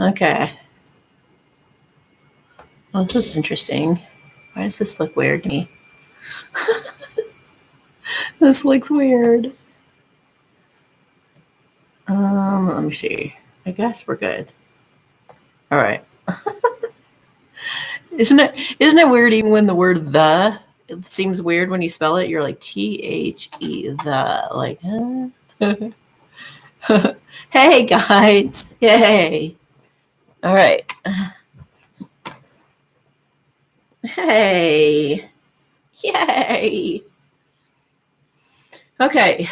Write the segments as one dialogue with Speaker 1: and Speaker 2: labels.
Speaker 1: Okay. Well, this is interesting. Why does this look weird to me? This looks weird. Let me see. I guess we're good. All right. Isn't it weird even when the word the, it seems weird when you spell it, you're like THE the, like, huh? Hey guys. Yay. All right. Hey. Yay. Okay.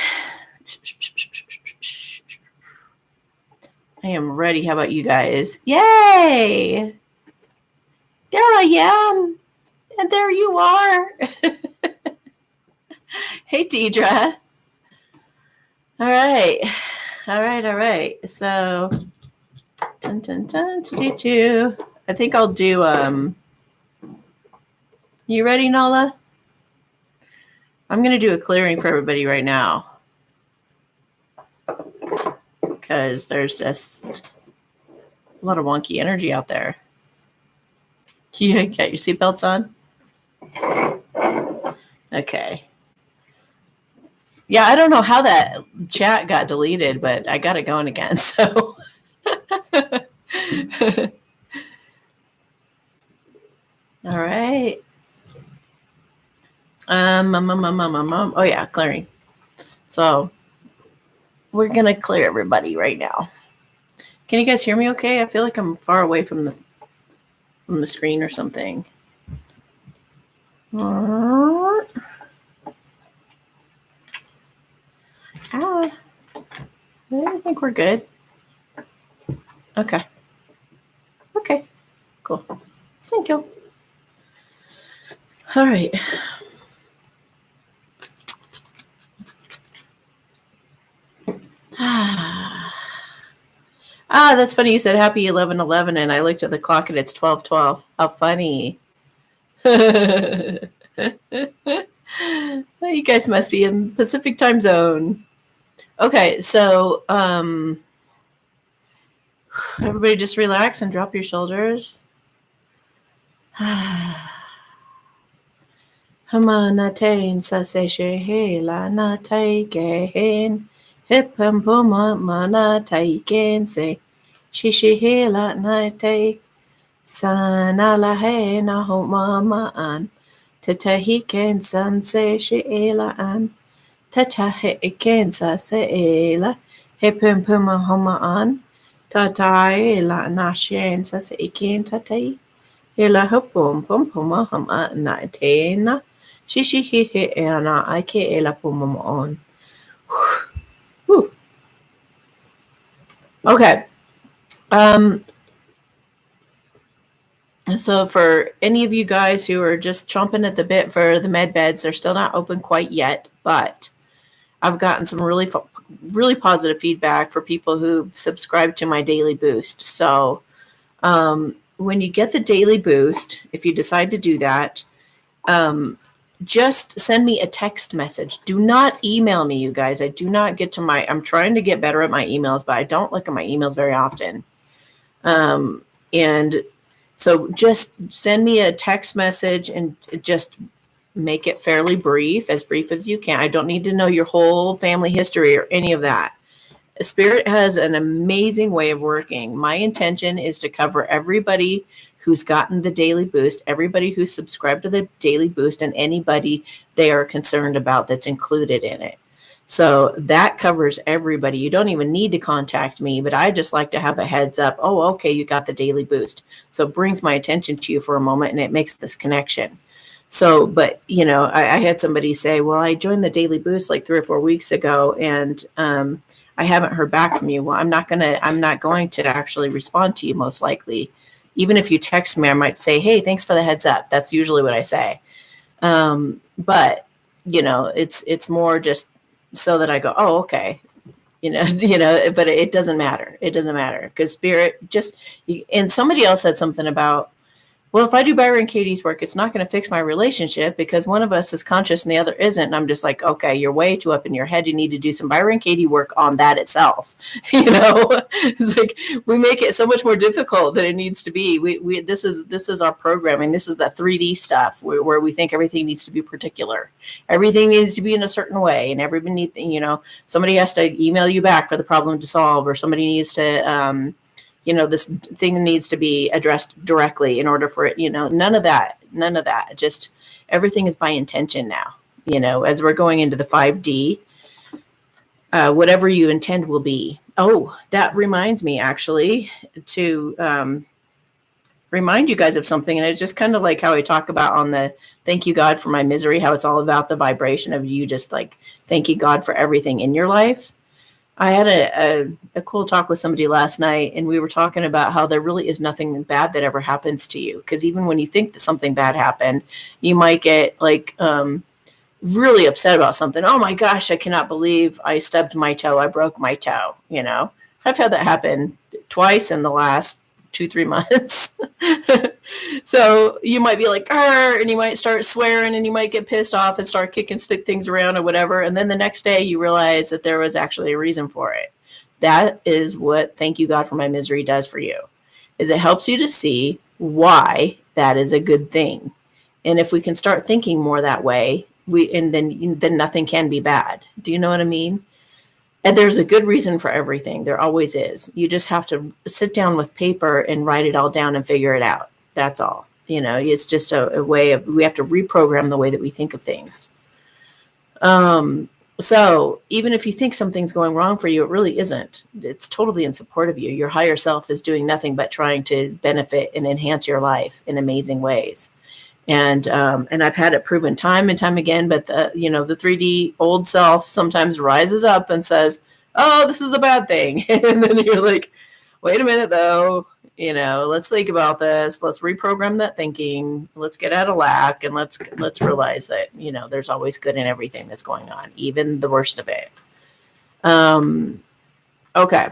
Speaker 1: I am ready. How about you guys? Yay. There I am. And there you are. Hey, Deidre. All right. So, I think I'll do, you ready, Nala? I'm going to do a clearing for everybody right now. Because there's just a lot of wonky energy out there. You got your seatbelts on? Okay. Yeah, I don't know how that chat got deleted, but I got it going again. So, all right. Oh yeah, clearing. So we're gonna clear everybody right now. Can you guys hear me? Okay, I feel like I'm far away from the screen or something. I think we're good. Okay, cool. Thank you. All right. That's funny. You said happy 11/11, and I looked at the clock and it's 12/12. How funny. You guys must be in Pacific time zone. Okay, so everybody just relax and drop your shoulders. Hamanatain saseshe la na taigen hipum puma mana taigen se shishi la na tai sana la he na ho mama an tatahiken san se she la an tatahiken sa se la hipum puma homa an tatai la na shen sa se iken tatai ela hapum pum puma hama na tena shishi he ana ike ela puma on. Okay. So for any of you guys who are just chomping at the bit for the med beds, they're still not open quite yet, but I've gotten some really positive feedback for people who've subscribed to my daily boost. So when you get the daily boost, if you decide to do that, just send me a text message. Do not email me, you guys. I do not get to I'm trying to get better at my emails, but I don't look at my emails very often. And so just send me a text message and just make it fairly brief as you can. I don't need to know your whole family history or any of that. Spirit has an amazing way of working. My intention is to cover everybody who's gotten the daily boost, everybody who's subscribed to the daily boost, and anybody they are concerned about that's included in it. So that covers everybody. You don't even need to contact me, but I just like to have a heads up. Oh, okay, you got the daily boost. So it brings my attention to you for a moment and it makes this connection. So, but I had somebody say, well, I joined the daily boost like 3 or 4 weeks ago and I haven't heard back from you. Well, I'm not going to actually respond to you most likely. Even if you text me, I might say, hey, thanks for the heads up. That's usually what I say. But it's more just so that I go, oh, okay, but it doesn't matter. It doesn't matter because spirit and somebody else said something about, Well, if I do Byron Katie's work, it's not going to fix my relationship because one of us is conscious and the other isn't. And I'm just like, okay, you're way too up in your head. You need to do some Byron Katie work on that itself. It's like we make it so much more difficult than it needs to be. This is our programming. This is that 3D stuff where we think everything needs to be particular. Everything needs to be in a certain way, and everybody needs, somebody has to email you back for the problem to solve, or somebody needs to. This thing needs to be addressed directly in order for it, none of that. Just everything is by intention now, as we're going into the 5D, whatever you intend will be. Oh, that reminds me actually to remind you guys of something. And it's just kind of like how I talk about on the Thank You God for My Misery, how it's all about the vibration of you just like thanking God for everything in your life. I had a cool talk with somebody last night, and we were talking about how there really is nothing bad that ever happens to you. Because even when you think that something bad happened, you might get like really upset about something. Oh my gosh, I cannot believe I stubbed my toe. I broke my toe. I've had that happen twice in the last 2-3 months. So you might be like, and you might start swearing, and you might get pissed off and start kicking stick things around or whatever. And then the next day you realize that there was actually a reason for it. That is what Thank You God for My Misery does for you, is it helps you to see why that is a good thing. And if we can start thinking more that way, then nothing can be bad. Do you know what I mean? And there's a good reason for everything. There always is. You just have to sit down with paper and write it all down and figure it out. That's all. It's just a way of, we have to reprogram the way that we think of things. So even if you think something's going wrong for you, it really isn't. It's totally in support of you. Your higher self is doing nothing but trying to benefit and enhance your life in amazing ways. And I've had it proven time and time again, but the 3D old self sometimes rises up and says, oh, this is a bad thing. And then you're like, wait a minute though, let's think about this. Let's reprogram that thinking. Let's get out of lack. And let's realize that, there's always good in everything that's going on, even the worst of it. Okay.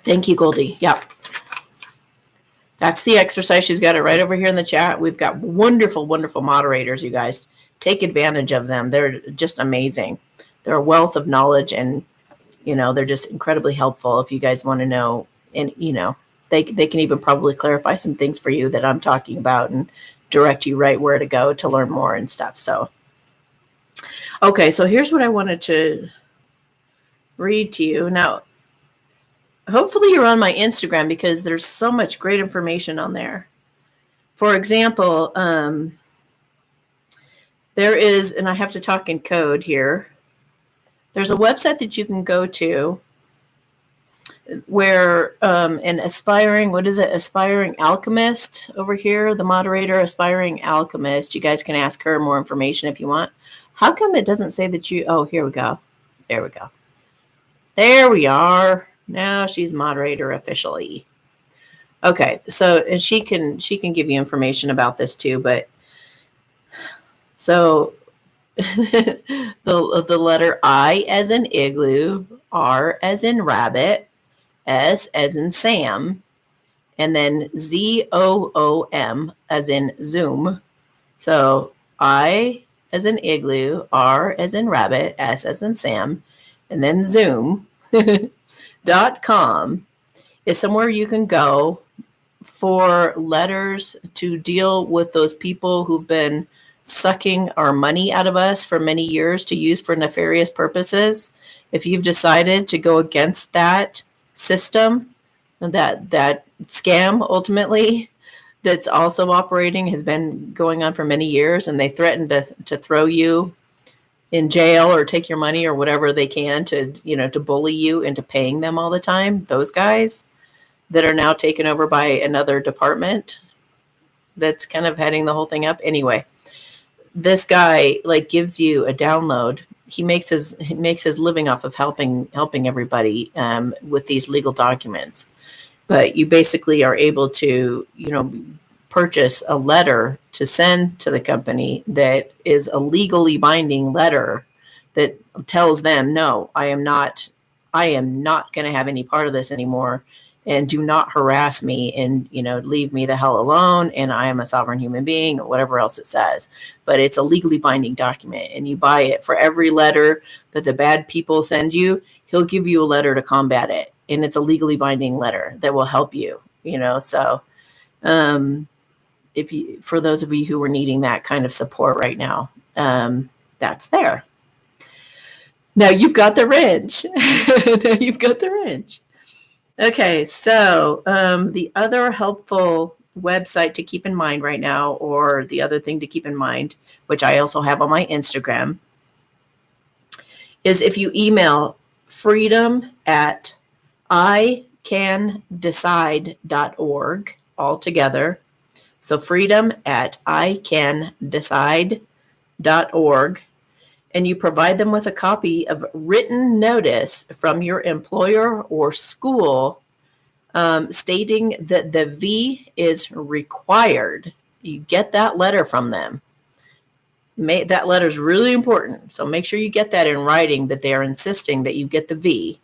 Speaker 1: Thank you, Goldie. Yeah. That's the exercise. She's got it right over here in the chat. We've got wonderful, wonderful moderators, you guys. Take advantage of them. They're just amazing. They're a wealth of knowledge, and, they're just incredibly helpful if you guys want to know. And, they can even probably clarify some things for you that I'm talking about and direct you right where to go to learn more and stuff. So, okay, so here's what I wanted to read to you. Now, hopefully you're on my Instagram because there's so much great information on there. For example, there is, and I have to talk in code here. There's a website that you can go to where an aspiring alchemist over here, the moderator, aspiring alchemist, you guys can ask her more information if you want. How come it doesn't say that here we go. There we go. There we are. Now she's moderator officially. Okay, so and she can give you information about this too, but so the letter I as in igloo, R as in rabbit, S as in Sam, and then ZOOM as in Zoom. So I as in igloo, R as in rabbit, S as in Sam, and then Zoom. .com is somewhere you can go for letters to deal with those people who've been sucking our money out of us for many years to use for nefarious purposes. If you've decided to go against that system, that scam ultimately that's also operating, has been going on for many years, and they threaten to throw you in jail or take your money or whatever they can to bully you into paying them all the time. Those guys that are now taken over by another department that's kind of heading the whole thing up. Anyway, this guy gives you a download. He makes his living off of helping everybody with these legal documents. But you basically are able to, purchase a letter to send to the company that is a legally binding letter that tells them, no, I am not I am not going to have any part of this anymore, and do not harass me, and, leave me the hell alone. And I am a sovereign human being, or whatever else it says. But it's a legally binding document, and you buy it. For every letter that the bad people send you, he'll give you a letter to combat it. And it's a legally binding letter that will help you, so, for those of you who are needing that kind of support right now, that's there. Now you've got the wrench. Okay, so the other helpful website to keep in mind right now, or the other thing to keep in mind, which I also have on my Instagram, is if you email freedom@icandecide.org all together. So freedom@icandecide.org. And you provide them with a copy of written notice from your employer or school stating that the V is required. You get that letter from them. That letter is really important. So make sure you get that in writing, that they are insisting that you get the V.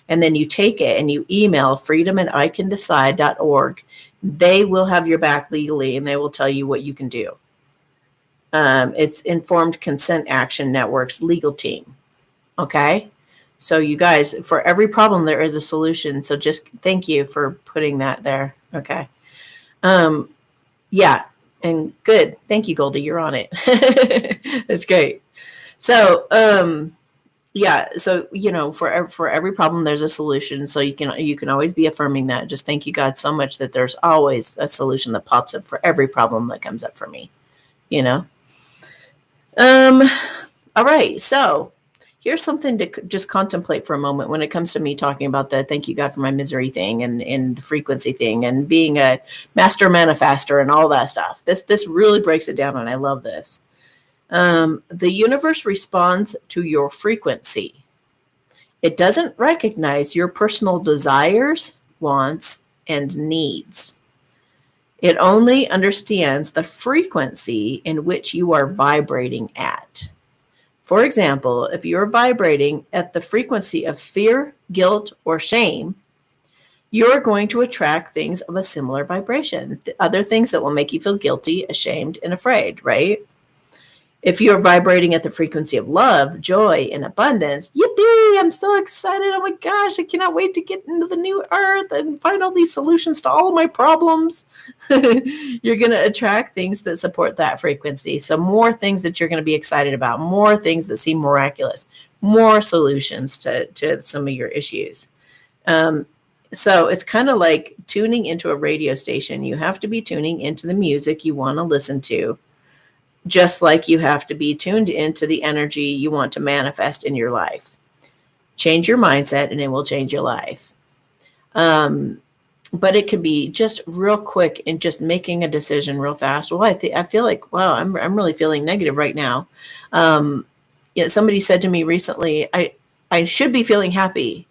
Speaker 1: And then you take it and you email freedom@icandecide.org. They will have your back legally, and they will tell you what you can do. It's Informed Consent Action Network's legal team. Okay. So you guys, for every problem, there is a solution. So just thank you for putting that there. Okay. Yeah. And good. Thank you, Goldie. You're on it. That's great. So, yeah. So, for every problem, there's a solution. So you can always be affirming that. Just thank you, God, so much that there's always a solution that pops up for every problem that comes up for me, all right. So here's something to just contemplate for a moment when it comes to me talking about the thank you, God, for my misery thing, and the frequency thing, and being a master manifester and all that stuff. This really breaks it down, and I love this. The universe responds to your frequency. It doesn't recognize your personal desires, wants, and needs. It only understands the frequency in which you are vibrating at. For example, if you're vibrating at the frequency of fear, guilt, or shame, you're going to attract things of a similar vibration, other things that will make you feel guilty, ashamed, and afraid, right? If you're vibrating at the frequency of love, joy, and abundance, yippee, I'm so excited. Oh my gosh, I cannot wait to get into the new earth and find all these solutions to all of my problems. You're going to attract things that support that frequency. So more things that you're going to be excited about, more things that seem miraculous, more solutions to some of your issues. So it's kind of like tuning into a radio station. You have to be tuning into the music you want to listen to, just like you have to be tuned into the energy you want to manifest in your life. Change your mindset and it will change your life. But it could be just real quick and just making a decision real fast. Well, I feel like, wow, I'm really feeling negative right now. Somebody said to me recently, I should be feeling happy.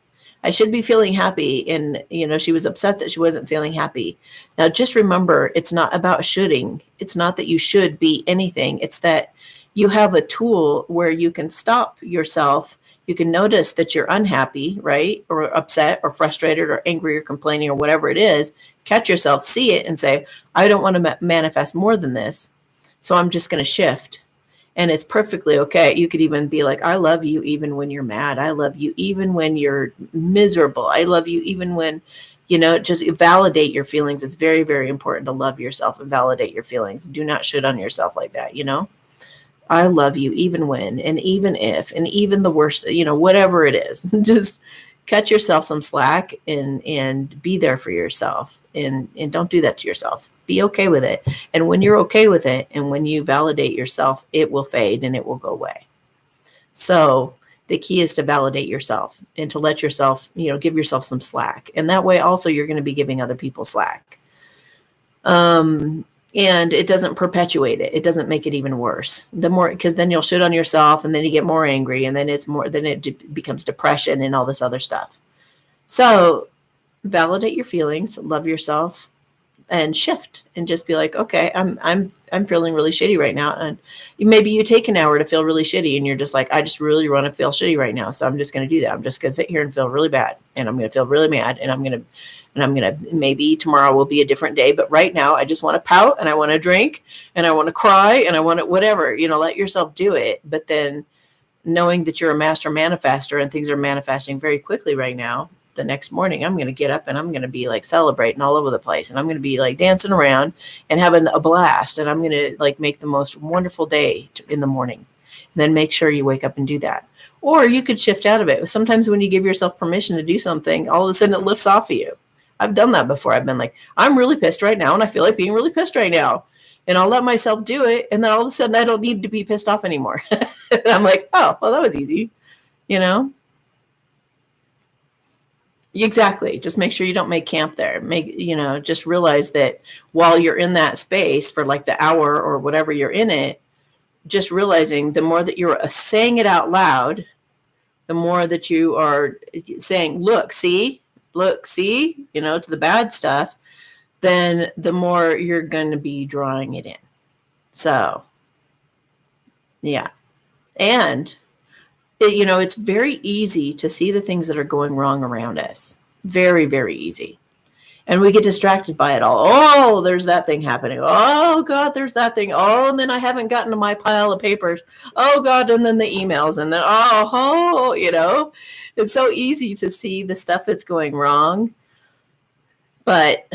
Speaker 1: I should be feeling happy. And, she was upset that she wasn't feeling happy. Now, just remember, it's not about shoulding. It's not that you should be anything. It's that you have a tool where you can stop yourself. You can notice that you're unhappy, right? Or upset or frustrated or angry or complaining or whatever it is. Catch yourself, see it, and say, I don't want to manifest more than this. So I'm just going to shift. And it's perfectly okay. You could even be like, I love you even when you're mad. I love you even when you're miserable. I love you even when, just validate your feelings. It's very, very important to love yourself and validate your feelings. Do not shit on yourself like that, I love you even when, and even if, and even the worst, whatever it is. Just cut yourself some slack and be there for yourself, and don't do that to yourself. Be okay with it. And when you're okay with it, and when you validate yourself, it will fade and it will go away. So the key is to validate yourself and to let yourself, give yourself some slack. And that way also you're going to be giving other people slack. And it doesn't perpetuate it. It doesn't make it even worse. Because then you'll shit on yourself, and then you get more angry, and then it becomes depression and all this other stuff. So validate your feelings, love yourself, and shift and just be like, okay, I'm feeling really shitty right now. And maybe you take an hour to feel really shitty and you're just like, I just really want to feel shitty right now. So I'm just going to do that. I'm just going to sit here and feel really bad, and I'm going to feel really mad, and I'm going to, maybe tomorrow will be a different day. But right now I just want to pout, and I want to drink, and I want to cry, and I want to whatever, let yourself do it. But then knowing that you're a master manifester and things are manifesting very quickly right now, the next morning I'm going to get up and I'm going to be like celebrating all over the place, and I'm going to be like dancing around and having a blast, and I'm going to like make the most wonderful day in the morning. And then make sure you wake up and do that. Or you could shift out of it. Sometimes when you give yourself permission to do something, all of a sudden it lifts off of you. I've done that before. I've been like, I'm really pissed right now, and I feel like being really pissed right now, and I'll let myself do it, and then all of a sudden I don't need to be pissed off anymore. And I'm like, oh, well, that was easy, Exactly. Just make sure you don't make camp there. Just realize that while you're in that space for like the hour or whatever you're in it, just realizing the more that you're saying it out loud, the more that you are saying, look, see, to the bad stuff, then the more you're going to be drawing it in. So, yeah. And it's very easy to see the things that are going wrong around us. Very, very easy. And we get distracted by it all. Oh, there's that thing happening. Oh, God, there's that thing. Oh, and then I haven't gotten to my pile of papers. Oh, God, and then the emails. And then, it's so easy to see the stuff that's going wrong. But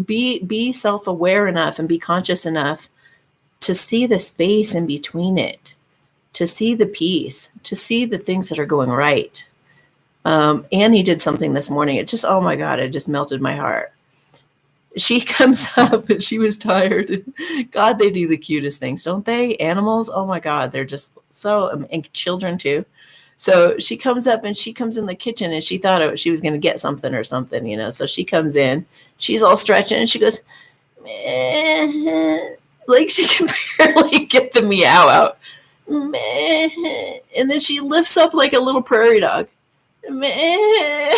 Speaker 1: be self-aware enough and be conscious enough to see the space in between it, to see the peace, to see the things that are going right. Annie did something this morning. It just, oh my God, it just melted my heart. She comes up and she was tired. God, they do the cutest things, don't they? Animals, oh my God, they're just so, and children too. So she comes up and she comes in the kitchen, and she thought she was going to get something or something, So she comes in, she's all stretching, and she goes, meh. Like she can barely get the meow out. Meh. And then she lifts up like a little prairie dog. Meh.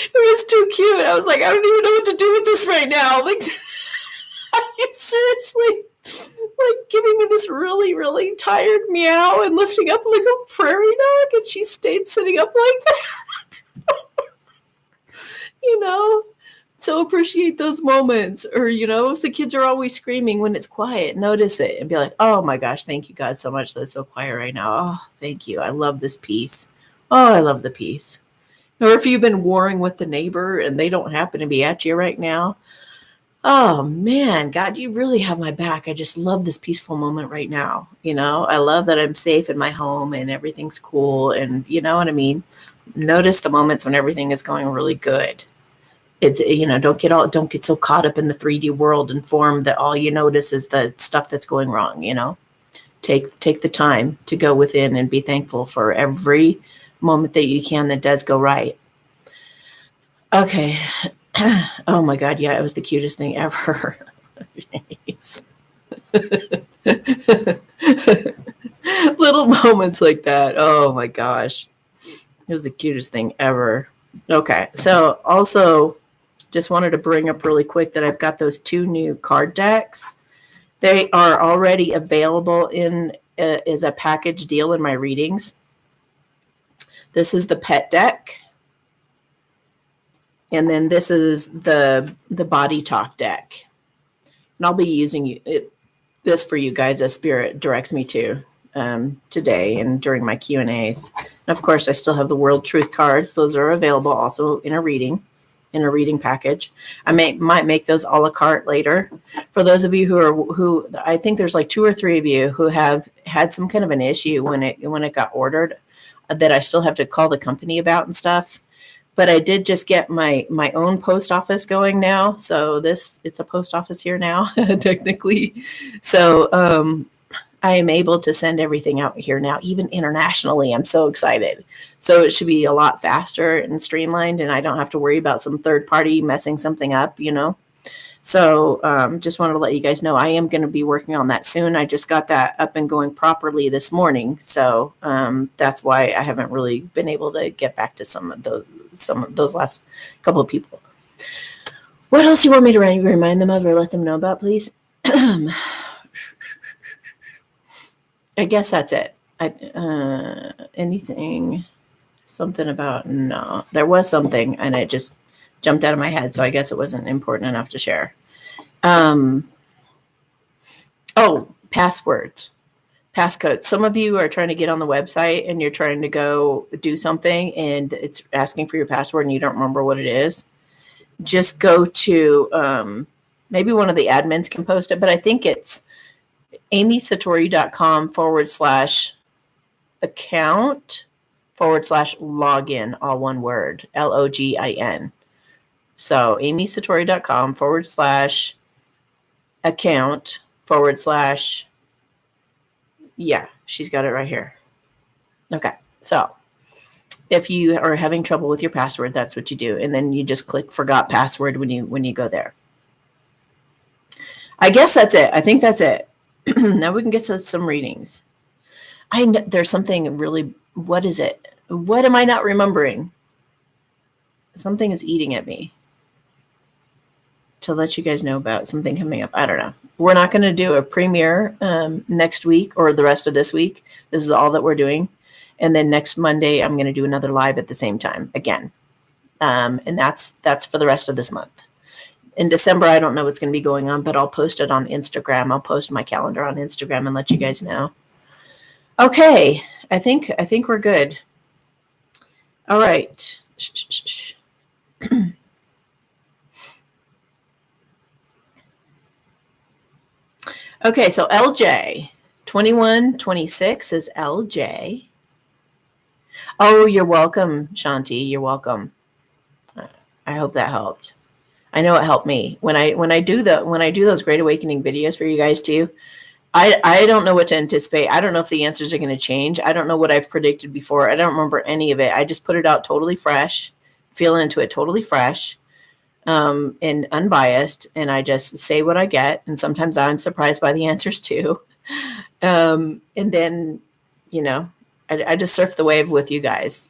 Speaker 1: It was too cute. I was like, I don't even know what to do with this right now. Like, are you seriously like giving me this really, really tired meow and lifting up like a prairie dog? And she stayed sitting up like that. So appreciate those moments. Or, if the kids are always screaming when it's quiet, notice it and be like, oh my gosh, thank you, God, so much that it's so quiet right now. Oh, thank you. I love this peace. Oh, I love the peace. Or if you've been warring with the neighbor and they don't happen to be at you right now, oh man, God, you really have my back. I just love this peaceful moment right now. I love that I'm safe in my home and everything's cool. And you know what I mean? Notice the moments when everything is going really good. It's, don't get so caught up in the 3D world and form that all you notice is the stuff that's going wrong. Take the time to go within and be thankful for every moment that you can that does go right. Okay. Oh my God. Yeah, it was the cutest thing ever. Little moments like that. Oh my gosh. It was the cutest thing ever. Okay. So also just wanted to bring up really quick that I've got those 2 new card decks. They are already available as a package deal in my readings. This is the pet deck. And then this is the body talk deck. And I'll be using this for you guys as Spirit directs me to today and during my Q&As. And of course, I still have the World Truth cards. Those are available also in a reading package. I might make those a la carte later. For those of you who I think there's like 2 or 3 of you who have had some kind of an issue when it got ordered that I still have to call the company about and stuff. But I did just get my own post office going now. So it's a post office here now, technically. So I am able to send everything out here now, even internationally. I'm so excited. So it should be a lot faster and streamlined, and I don't have to worry about some third party messing something up, So just wanted to let you guys know I am going to be working on that soon. I just got that up and going properly this morning. So that's why I haven't really been able to get back to some of those last couple of people. What else do you want me to remind them of or let them know about, please? I guess that's it. Anything, something about, no, there was something and it just jumped out of my head. So I guess it wasn't important enough to share. Passwords, passcodes. Some of you are trying to get on the website and you're trying to go do something and it's asking for your password and you don't remember what it is. Just go to, maybe one of the admins can post it, but I think it's amysatori.com/account/login, all one word, LOGIN. So amysatori.com/account/ yeah, she's got it right here. Okay. So if you are having trouble with your password, that's what you do. And then you just click forgot password when you go there. I guess that's it. I think that's it. Now we can get to some readings. There's something really, what is it? What am I not remembering? Something is eating at me to let you guys know about something coming up. I don't know. We're not going to do a premiere next week or the rest of this week. This is all that we're doing. And then next Monday, I'm going to do another live at the same time again. And that's for the rest of this month. In December, I don't know what's going to be going on, but I'll post it on Instagram. I'll post my calendar on Instagram and let you guys know. Okay, I think we're good. All right. Okay, so LJ, 2126 is LJ. Oh, you're welcome, Shanti. You're welcome. I hope that helped. I know it helped me when I do those Great Awakening videos for you guys too. I don't know what to anticipate. I don't know if the answers are going to change. I don't know what I've predicted before. I don't remember any of it. I just put it out totally fresh, feel into it totally fresh, and unbiased. And I just say what I get. And sometimes I'm surprised by the answers too. And then, I just surf the wave with you guys,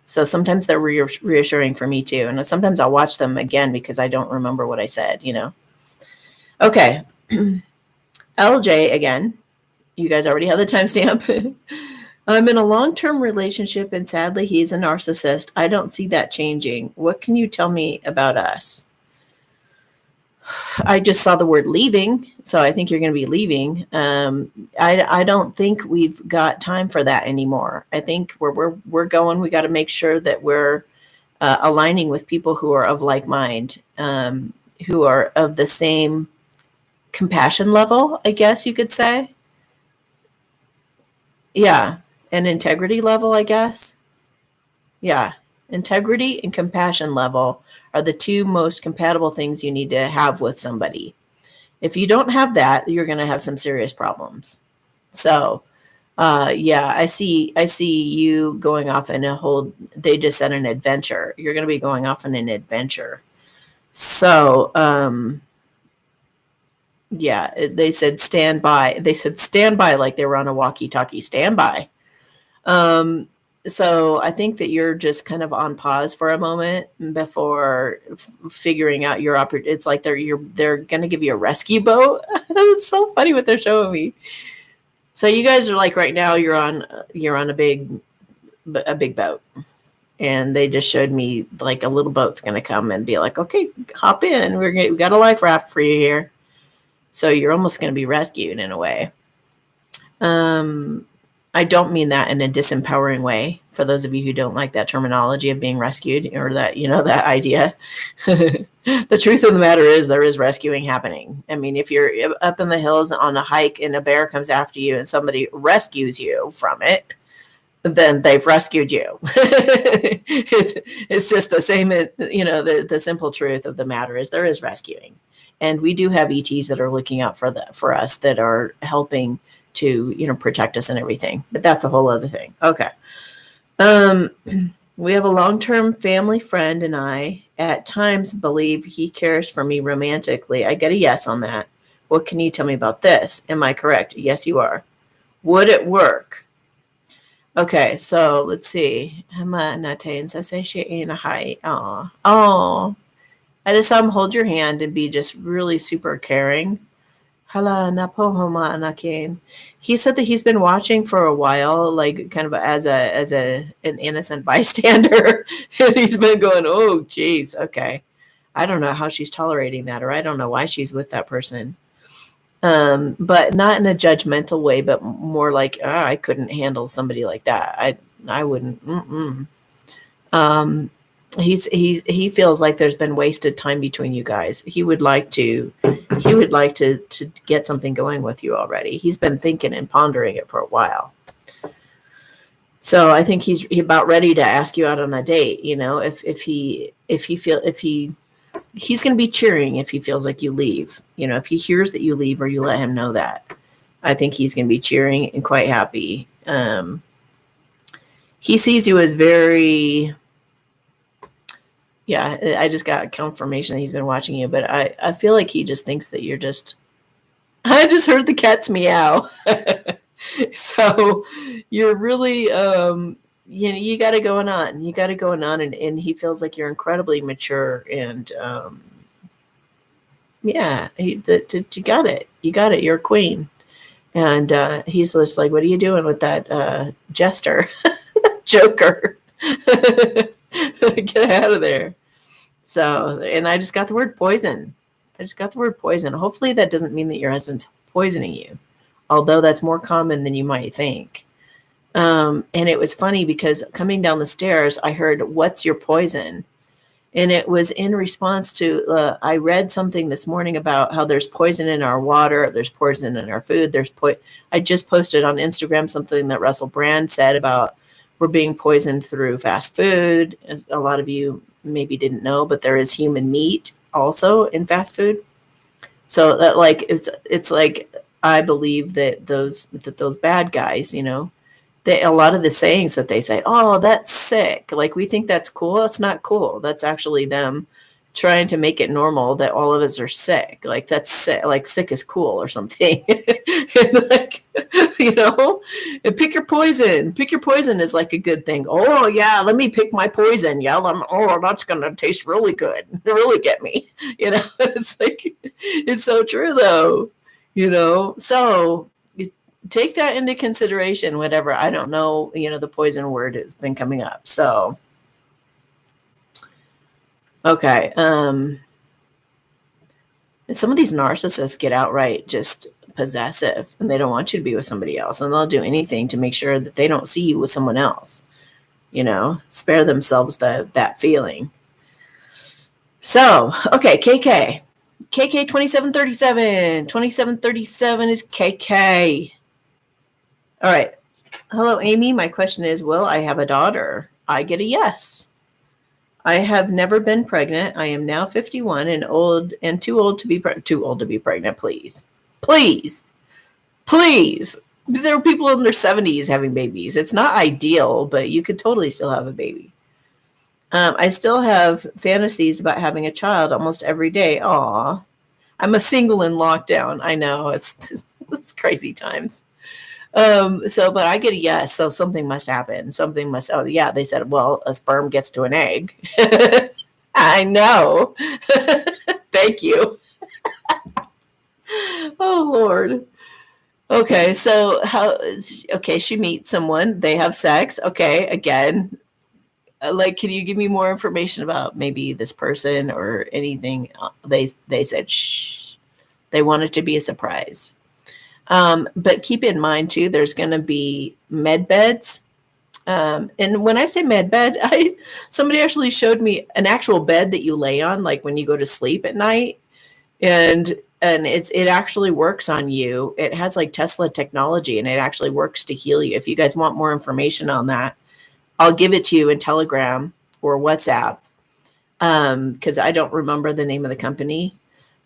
Speaker 1: So sometimes they're reassuring for me too. And sometimes I'll watch them again because I don't remember what I said, Okay. LJ again. You guys already have the timestamp. I'm in a long-term relationship and sadly he's a narcissist. I don't see that changing. What can you tell me about us? I just saw the word leaving, so I think you're going to be leaving. I don't think we've got time for that anymore. I think where we're going, we got to make sure that we're aligning with people who are of like mind, who are of the same compassion level, I guess you could say. Yeah, and integrity level, I guess. Yeah, integrity and compassion level are the two most compatible things you need to have with somebody. If you don't have that, you're going to have some serious problems. So, yeah, I see you going off in they just said an adventure. You're going to be going off on an adventure. So, yeah, they said stand by. They said stand by like they were on a walkie-talkie. Stand by. So I think that you're just kind of on pause for a moment before figuring out your opportunity. It's like they're going to give you a rescue boat. It's so funny what they're showing me. So you guys are like right now you're on a big boat, and they just showed me like a little boat's going to come and be like, okay, hop in. We got a life raft for you here. So you're almost going to be rescued in a way. I don't mean that in a disempowering way. For those of you who don't like that terminology of being rescued or that, that idea. The truth of the matter is there is rescuing happening. I mean, if you're up in the hills on a hike and a bear comes after you and somebody rescues you from it, then they've rescued you. It's just the same, the simple truth of the matter is there is rescuing. And we do have ETs that are looking out for us that are helping to, protect us and everything. But that's a whole other thing. Okay. We have a long-term family friend and I at times believe he cares for me romantically. I get a yes on that. What can you tell me about this? Am I correct? Yes, you are. Would it work? Okay, so let's see. Oh, I just saw him hold your hand and be just really super caring. He said that he's been watching for a while, like kind of as an innocent bystander, and he's been going, "Oh, geez, okay, I don't know how she's tolerating that, or I don't know why she's with that person." But not in a judgmental way, but more like, I couldn't handle somebody like that. I wouldn't. He feels like there's been wasted time between you guys. He would like to get something going with you already. He's been thinking and pondering it for a while. So I think he's about ready to ask you out on a date. You know, he's going to be cheering if he feels like you leave. You know, if he hears that you leave or you let him know that, I think he's going to be cheering and quite happy. He sees you as very, yeah, I just got confirmation that he's been watching you, but I feel like he just thinks that you're just, I just heard the cat's meow. So you're really, you got it going on. You got it going on, and he feels like you're incredibly mature, and yeah, you got it. You got it. You're a queen. And he's just like, what are you doing with that jester, joker? Get out of there. So, and I just got the word poison. Hopefully that doesn't mean that your husband's poisoning you, although that's more common than you might think. And it was funny because coming down the stairs, I heard, "What's your poison?" And it was in response to, I read something this morning about how there's poison in our water, there's poison in our food. I just posted on Instagram something that Russell Brand said about we're being poisoned through fast food. As a lot of you maybe didn't know, but there is human meat also in fast food. So that, like, it's like, I believe that those bad guys, you know, a lot of the sayings that they say, "Oh, that's sick." Like, we think that's cool. That's not cool. That's actually them trying to make it normal that all of us are sick. Like, that's sick. Like, sick is cool or something. And like, you know, and pick your poison. Pick your poison is like a good thing. Oh yeah, let me pick my poison. Yeah, that's gonna taste really good. Really get me. You know, it's like, it's so true though. You know, so take that into consideration, whatever. I don't know, you know, the poison word has been coming up. So, okay. Some of these narcissists get outright just possessive, and they don't want you to be with somebody else, and they'll do anything to make sure that they don't see you with someone else, you know, spare themselves that feeling. So, okay, KK 2737. 2737 is KK. All right. Hello, Amy. My question is, will I have a daughter? I get a yes. I have never been pregnant. I am now 51 and too old to be pregnant. Please. There are people in their 70s having babies. It's not ideal, but you could totally still have a baby. I still have fantasies about having a child almost every day. Aw. I'm a single in lockdown. I know, it's crazy times. But I get a yes, so something must happen. They said, well, a sperm gets to an egg. I know. Thank you. Oh, Lord. Okay, so she meets someone, they have sex. Okay, again, like, can you give me more information about maybe this person or anything? They said, shh, they want it to be a surprise. But keep in mind too, there's going to be med beds. And when I say med bed, somebody actually showed me an actual bed that you lay on, like when you go to sleep at night, and it actually works on you. It has like Tesla technology, and it actually works to heal you. If you guys want more information on that, I'll give it to you in Telegram or WhatsApp, because I don't remember the name of the company.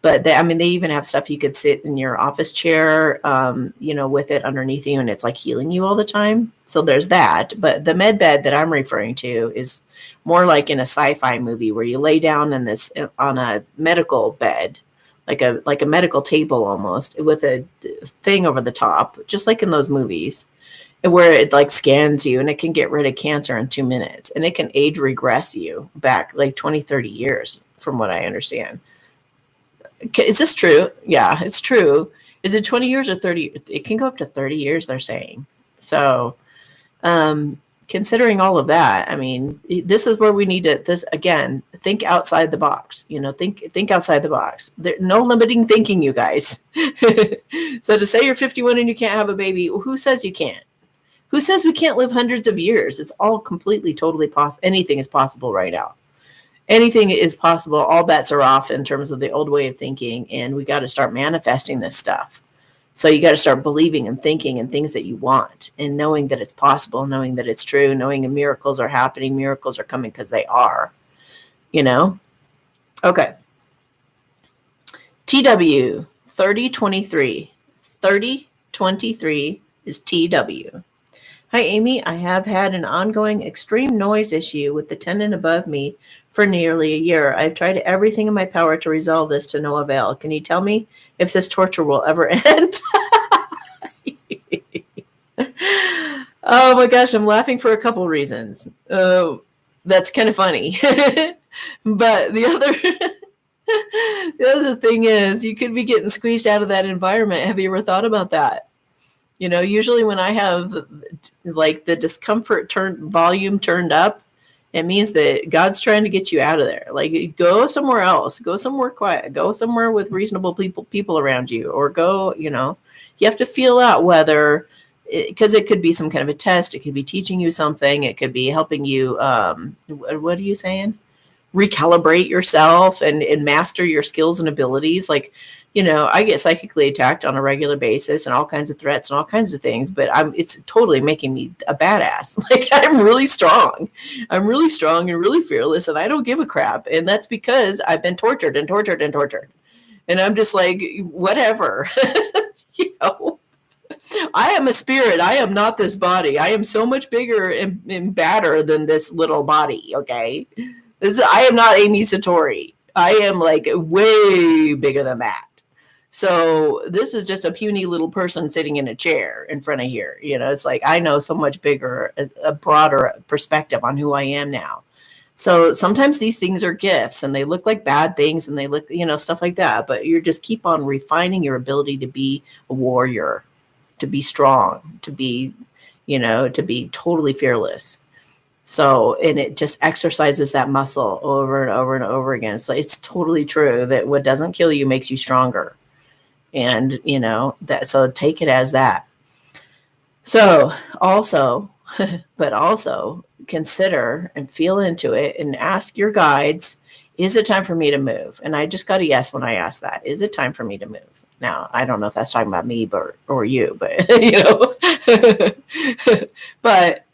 Speaker 1: But they even have stuff you could sit in your office chair, with it underneath you, and it's like healing you all the time. So there's that. But the med bed that I'm referring to is more like in a sci-fi movie where you lay down on a medical bed, like a medical table almost, with a thing over the top, just like in those movies, where it like scans you and it can get rid of cancer in 2 minutes, and it can age regress you back like 20, 30 years from what I understand. Is this true? Yeah, it's true. Is it 20 years or 30? It can go up to 30 years, they're saying. So, considering all of that, this is where we need to, think outside the box, think outside the box. No limiting thinking, you guys. So to say you're 51 and you can't have a baby, who says you can't? Who says we can't live hundreds of years? It's all completely, totally possible. Anything is possible right now. Anything is possible. All bets are off in terms of the old way of thinking, and we got to start manifesting this stuff. So you got to start believing and thinking in things that you want, and knowing that it's possible, knowing that it's true, knowing miracles are happening, miracles are coming because they are, Okay. TW 3023. 3023 is TW. Hi, Amy. I have had an ongoing extreme noise issue with the tendon above me for nearly a year. I've tried everything in my power to resolve this to no avail. Can you tell me if this torture will ever end? Oh my gosh, I'm laughing for a couple reasons. That's kind of funny. But the other thing is, you could be getting squeezed out of that environment. Have you ever thought about that? Usually when I have like the discomfort volume turned up, it means that God's trying to get you out of there. Like, go somewhere else, go somewhere quiet, go somewhere with reasonable people around you, or go, you have to feel out whether, because it could be some kind of a test. It could be teaching you something. It could be helping you. What are you saying? Recalibrate yourself and master your skills and abilities. Like, I get psychically attacked on a regular basis and all kinds of threats and all kinds of things, but it's totally making me a badass. Like, I'm really strong. I'm really strong and really fearless, and I don't give a crap. And that's because I've been tortured and tortured and tortured. And I'm just like, whatever. I am a spirit. I am not this body. I am so much bigger and badder than this little body, okay? I am not Amy Satori. I am like way bigger than that. So this is just a puny little person sitting in a chair in front of here. It's like, I know so much bigger, a broader perspective on who I am now. So sometimes these things are gifts, and they look like bad things, and they look, stuff like that. But you just keep on refining your ability to be a warrior, to be strong, to be totally fearless. So, and it just exercises that muscle over and over and over again. So it's totally true that what doesn't kill you makes you stronger. And, so take it as that. So also consider and feel into it and ask your guides, is it time for me to move? And I just got a yes when I asked that. Is it time for me to move? Now, I don't know if that's talking about me or you, but, but,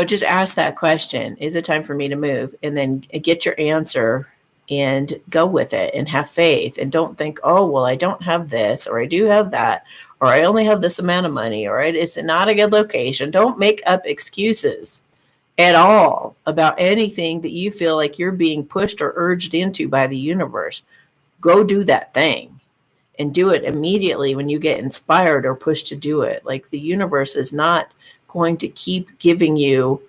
Speaker 1: just ask that question. Is it time for me to move? And then get your answer and go with it and have faith, and don't think, oh, well, I don't have this, or I do have that, or I only have this amount of money, or it's not a good location. Don't make up excuses at all about anything that you feel like you're being pushed or urged into by the universe. Go do that thing, and do it immediately when you get inspired or pushed to do it. Like, the universe is not going to keep giving you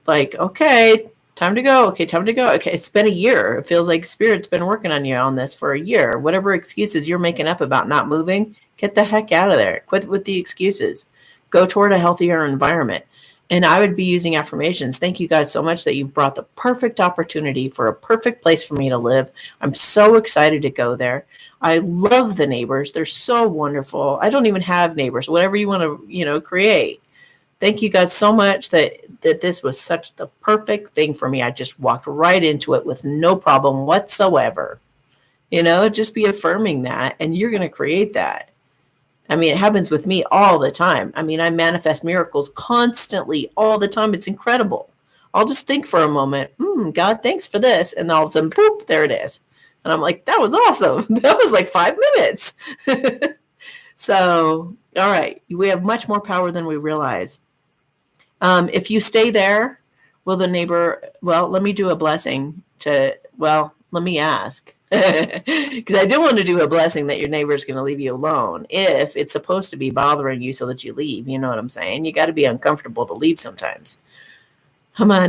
Speaker 1: like, okay, time to go. Okay, time to go. Okay, it's been a year. It feels like Spirit's been working on you on this for a year. Whatever excuses you're making up about not moving, get the heck out of there. Quit with the excuses. Go toward a healthier environment. And I would be using affirmations. Thank you guys so much that you've brought the perfect opportunity for a perfect place for me to live. I'm so excited to go there. I love the neighbors. They're so wonderful. I don't even have neighbors. Whatever you want to, create. Thank you guys so much that this was such the perfect thing for me. I just walked right into it with no problem whatsoever. Just be affirming that, and you're going to create that. It happens with me all the time. I manifest miracles constantly all the time. It's incredible. I'll just think for a moment, God, thanks for this. And all of a sudden, boop, there it is. And I'm like, that was awesome. That was like 5 minutes. So, all right. We have much more power than we realize. If you stay there, will the neighbor, well, let me do a blessing let me ask. Because I do want to do a blessing that your neighbor is going to leave you alone if it's supposed to be bothering you so that you leave. You know what I'm saying? You got to be uncomfortable to leave sometimes. Well,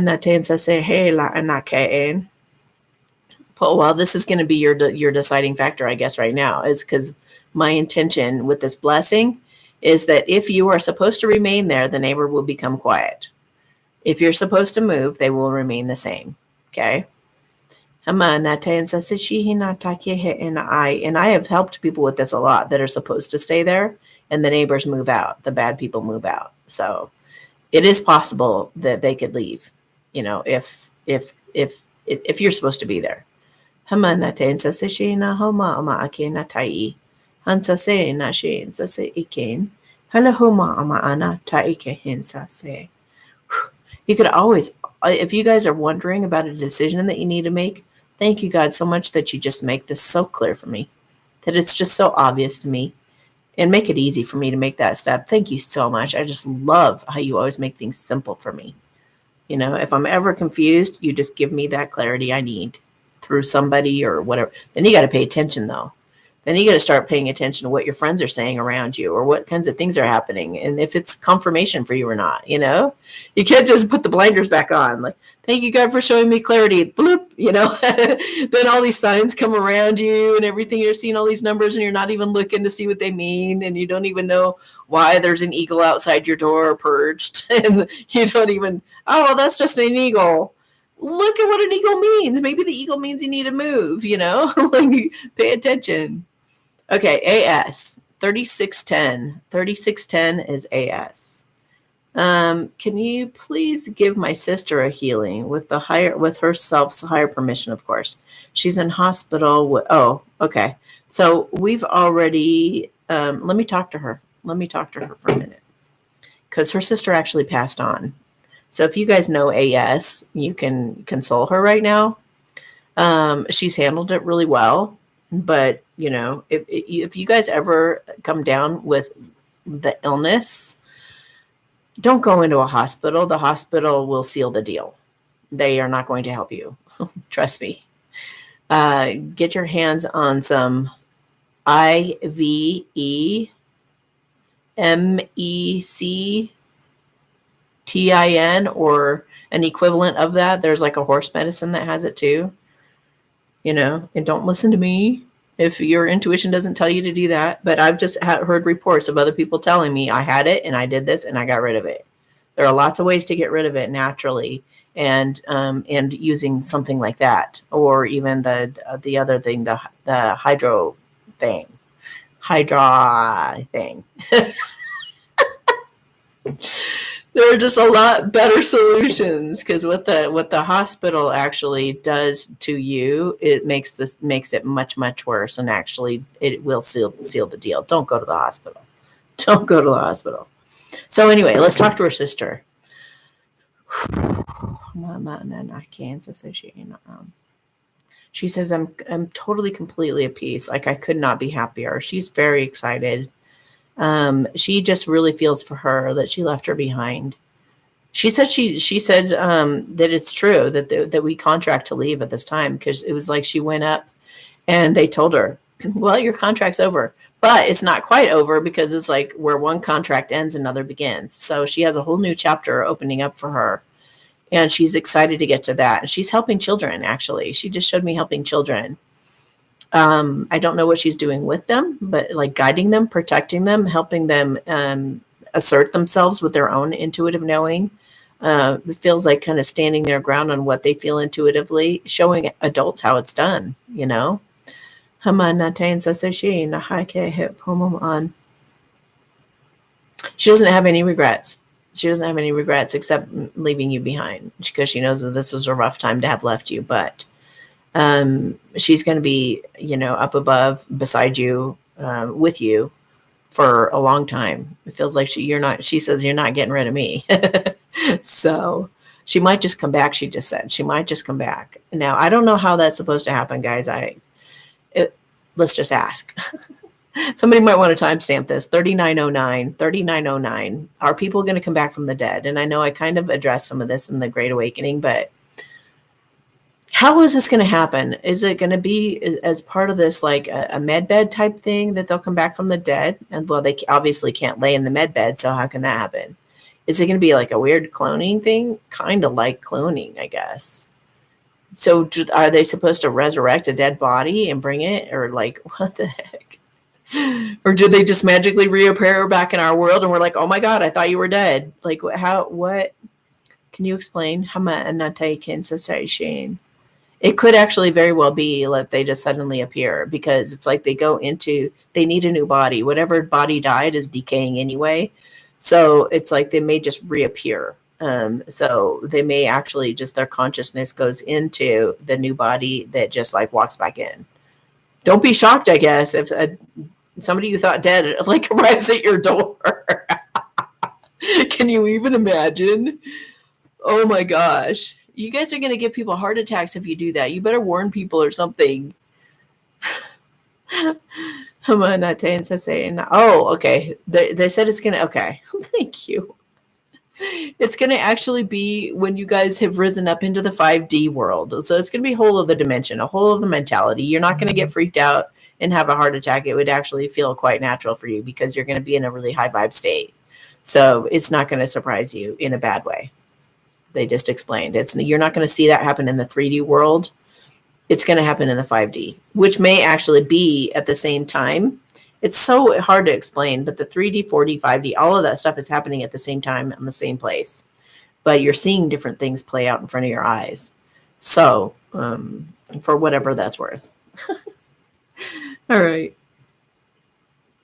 Speaker 1: this is going to be your deciding factor, I guess, right now, is because my intention with this blessing is that if you are supposed to remain there, the neighbor will become quiet. If you're supposed to move, they will remain the same. Okay? And I have helped people with this a lot that are supposed to stay there, and the neighbors move out. The bad people move out. So it is possible that they could leave, if you're supposed to be there. You could always, if you guys are wondering about a decision that you need to make, thank you, God, so much that you just make this so clear for me, that it's just so obvious to me, and make it easy for me to make that step. Thank you so much. I just love how you always make things simple for me. If I'm ever confused, you just give me that clarity I need through somebody or whatever. Then you got to pay attention, though. Then you got to start paying attention to what your friends are saying around you or what kinds of things are happening. And if it's confirmation for you or not, you can't just put the blinders back on. Like, thank you, God, for showing me clarity. Bloop, then all these signs come around you and everything. You're seeing all these numbers and you're not even looking to see what they mean. And you don't even know why there's an eagle outside your door perched. And you don't even, oh, well, that's just an eagle. Look at what an eagle means. Maybe the eagle means you need to move, like pay attention. Okay, AS 3610. 3610 is AS. Can you please give my sister a healing with herself's higher permission, of course. She's in hospital. Okay. So we've already, let me talk to her. Let me talk to her for a minute. Because her sister actually passed on. So if you guys know AS, you can console her right now. She's handled it really well. But, if you guys ever come down with the illness, don't go into a hospital. The hospital will seal the deal. They are not going to help you. Trust me. Get your hands on some IVEMECTIN or an equivalent of that. There's like a horse medicine that has it too. And don't listen to me if your intuition doesn't tell you to do that. But I've just heard reports of other people telling me I had it and I did this and I got rid of it. There are lots of ways to get rid of it naturally, and using something like that, or even the other thing, the hydra thing. There are just a lot better solutions, because what the hospital actually does to you, it makes it much, much worse, and actually it will seal the deal. Don't go to the hospital. Don't go to the hospital. So anyway, let's talk to her sister. She says, I'm totally, completely at peace. Like, I could not be happier. She's very excited. She just really feels for her that she left her behind. She said that it's true that we contract to leave at this time, because it was like she went up and they told her, well, your contract's over. But it's not quite over, because it's like where one contract ends, another begins. So she has a whole new chapter opening up for her. And she's excited to get to that. And she's helping children, actually. She just showed me helping children. I don't know what she's doing with them, but like guiding them, protecting them, helping them assert themselves with their own intuitive knowing. It feels like kind of standing their ground on what they feel intuitively, showing adults how it's done, She doesn't have any regrets. She doesn't have any regrets except leaving you behind, because she knows that this is a rough time to have left you. But she's going to be, up above, beside you, with you for a long time. It feels like she says, you're not getting rid of me. So she might just come back. She just said she might just come back. Now, I don't know how that's supposed to happen, guys. let's just ask. Somebody might want to timestamp this. 3909. Are people going to come back from the dead? And I know I kind of addressed some of this in the Great Awakening, but how is this going to happen? Is it going to be as part of this, like a med bed type thing that they'll come back from the dead? And well, they obviously can't lay in the med bed, so how can that happen? Is it going to be like a weird cloning thing? Kind of like cloning, I guess. So are they supposed to resurrect a dead body and bring it? Or like, what the heck? Or did they just magically reappear back in our world and we're like, oh my God, I thought you were dead. Like what? Can you explain? It could actually very well be that they just suddenly appear, because it's like they need a new body. Whatever body died is decaying anyway. So it's like they may just reappear. So they may actually just, their consciousness goes into the new body that just like walks back in. Don't be shocked, I guess, if somebody you thought dead like arrives at your door. Can you even imagine? Oh my gosh. You guys are going to give people heart attacks if you do that. You better warn people or something. Oh, okay. They said it's going to, okay. Thank you. It's going to actually be when you guys have risen up into the 5D world. So it's going to be a whole other dimension, a whole other mentality. You're not going to get freaked out and have a heart attack. It would actually feel quite natural for you because you're going to be in a really high vibe state. So it's not going to surprise you in a bad way. They just explained you're not going to see that happen in the 3D world. It's going to happen in the 5D, which may actually be at the same time. It's so hard to explain, but the 3D, 4D, 5D, all of that stuff is happening at the same time in the same place, but you're seeing different things play out in front of your eyes. So, for whatever that's worth. All right.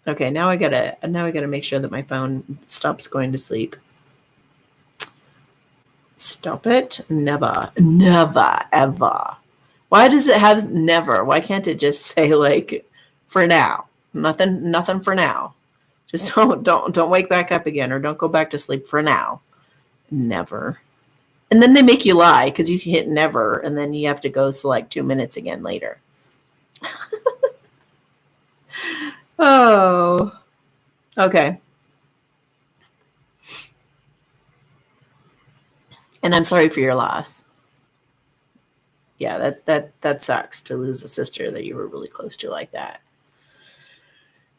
Speaker 1: Okay. Now I gotta make sure that my phone stops going to sleep. Stop it. Never, ever. Why does it have never? Why can't it just say like, for now? Nothing for now. Just don't wake back up again, or don't go back to sleep for now. Never. And then they make you lie because you hit never, and then you have to go select 2 minutes again later. Oh. Okay. And I'm sorry for your loss. Yeah, that sucks to lose a sister that you were really close to like that.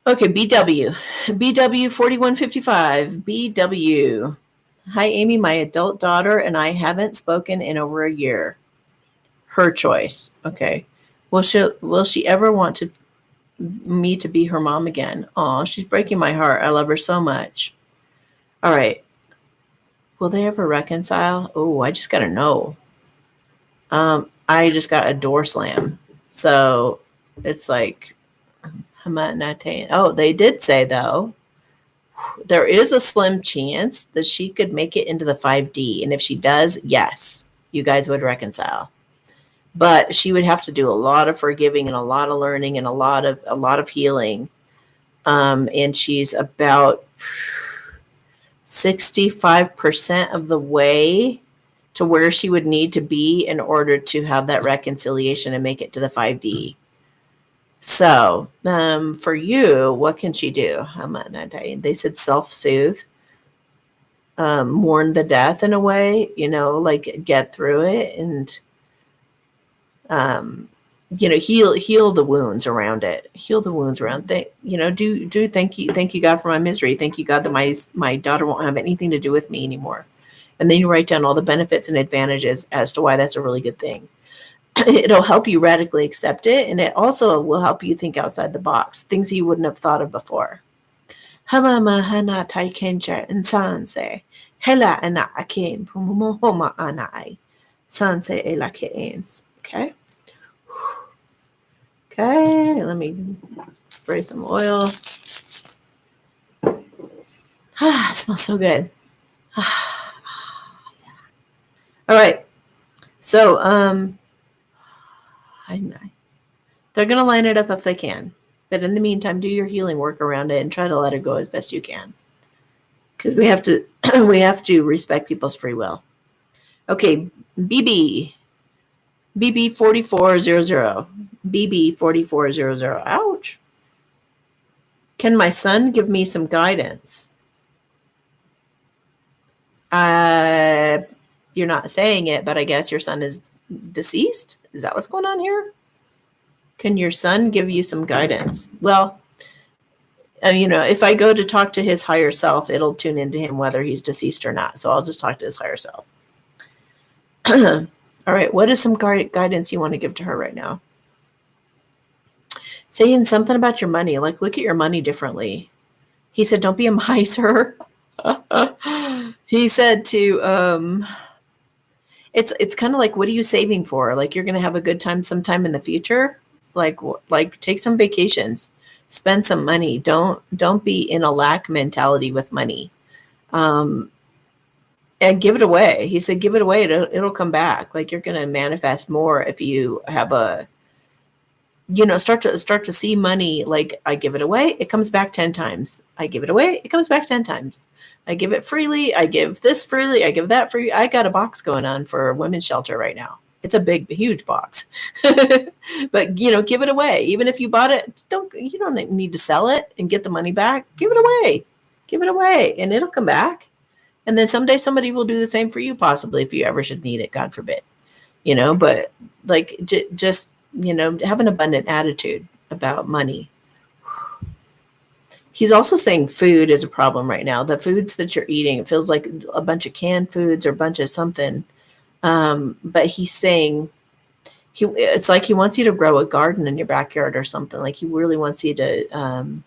Speaker 1: Okay, BW 4155. BW. Hi, Amy. My adult daughter and I haven't spoken in over a year. Her choice. Okay. Will she ever want me to be her mom again? Oh, she's breaking my heart. I love her so much. All right. Will they ever reconcile? Oh, I just got to know. I just got a door slam. So it's like, oh, they did say, though, there is a slim chance that she could make it into the 5D. And if she does, yes, you guys would reconcile. But she would have to do a lot of forgiving and a lot of learning and a lot of healing. And she's about 65% of the way to where she would need to be in order to have that reconciliation and make it to the 5D. So, for you, what can she do? They said self-soothe, mourn the death in a way, like get through it and, heal the wounds around it. Heal the wounds around do thank you God for my misery. Thank you God that my daughter won't have anything to do with me anymore. And then you write down all the benefits and advantages as to why that's a really good thing. It'll help you radically accept it, and it also will help you think outside the box, things you wouldn't have thought of before. Okay. Okay, let me spray some oil. It smells so good. All right. So, they're going to line it up if they can. But in the meantime, do your healing work around it and try to let it go as best you can. Because we have to respect people's free will. Okay, BB. BB4400. BB4400. Ouch. Can my son give me some guidance? You're not saying it, but I guess your son is deceased. Is that what's going on here? Can your son give you some guidance? Well, if I go to talk to his higher self, it'll tune into him whether he's deceased or not. So I'll just talk to his higher self. All right. What is some guidance you want to give to her right now? Saying something about your money, like look at your money differently. He said, don't be a miser. He said to, it's kind of like, what are you saving for? Like you're going to have a good time sometime in the future. Like take some vacations, spend some money. Don't be in a lack mentality with money. And give it away. He said, give it away. It'll come back. Like you're going to manifest more if you have start to see money. Like I give it away. It comes back 10 times. I give it away. It comes back 10 times. I give it freely. I give this freely. I give that free. I got a box going on for women's shelter right now. It's a huge box, but give it away. Even if you bought it, you don't need to sell it and get the money back. Give it away and it'll come back. And then someday somebody will do the same for you, possibly if you ever should need it, God forbid, but like just, have an abundant attitude about money. He's also saying food is a problem right now. The foods that you're eating, it feels like a bunch of canned foods or a bunch of something. But he's saying it's like he wants you to grow a garden in your backyard or something. Like he really wants you to,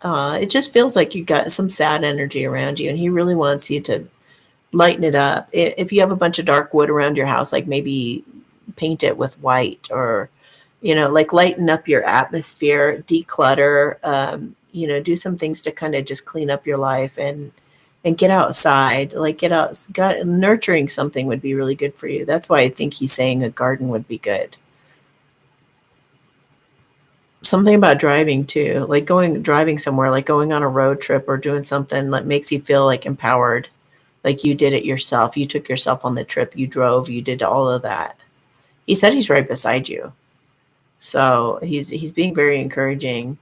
Speaker 1: it just feels like you got some sad energy around you and he really wants you to lighten it up. If you have a bunch of dark wood around your house, like maybe paint it with white or, like lighten up your atmosphere, declutter, do some things to kind of just clean up your life and get outside, like nurturing something would be really good for you. That's why I think he's saying a garden would be good. Something about driving too, like driving somewhere, like going on a road trip or doing something that makes you feel like empowered. Like you did it yourself. You took yourself on the trip. You drove, you did all of that. He said he's right beside you. So he's being very encouraging.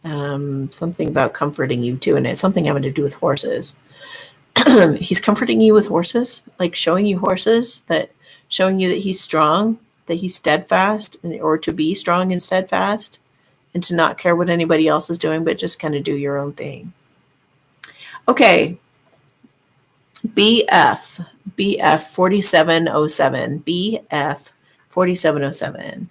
Speaker 1: Something about comforting you too. And it's something having to do with horses. He's comforting you with horses, like showing you horses, showing you that he's strong, that he's steadfast, or to be strong and steadfast and to not care what anybody else is doing, but just kind of do your own thing. Okay. BF 4707. BF 4707.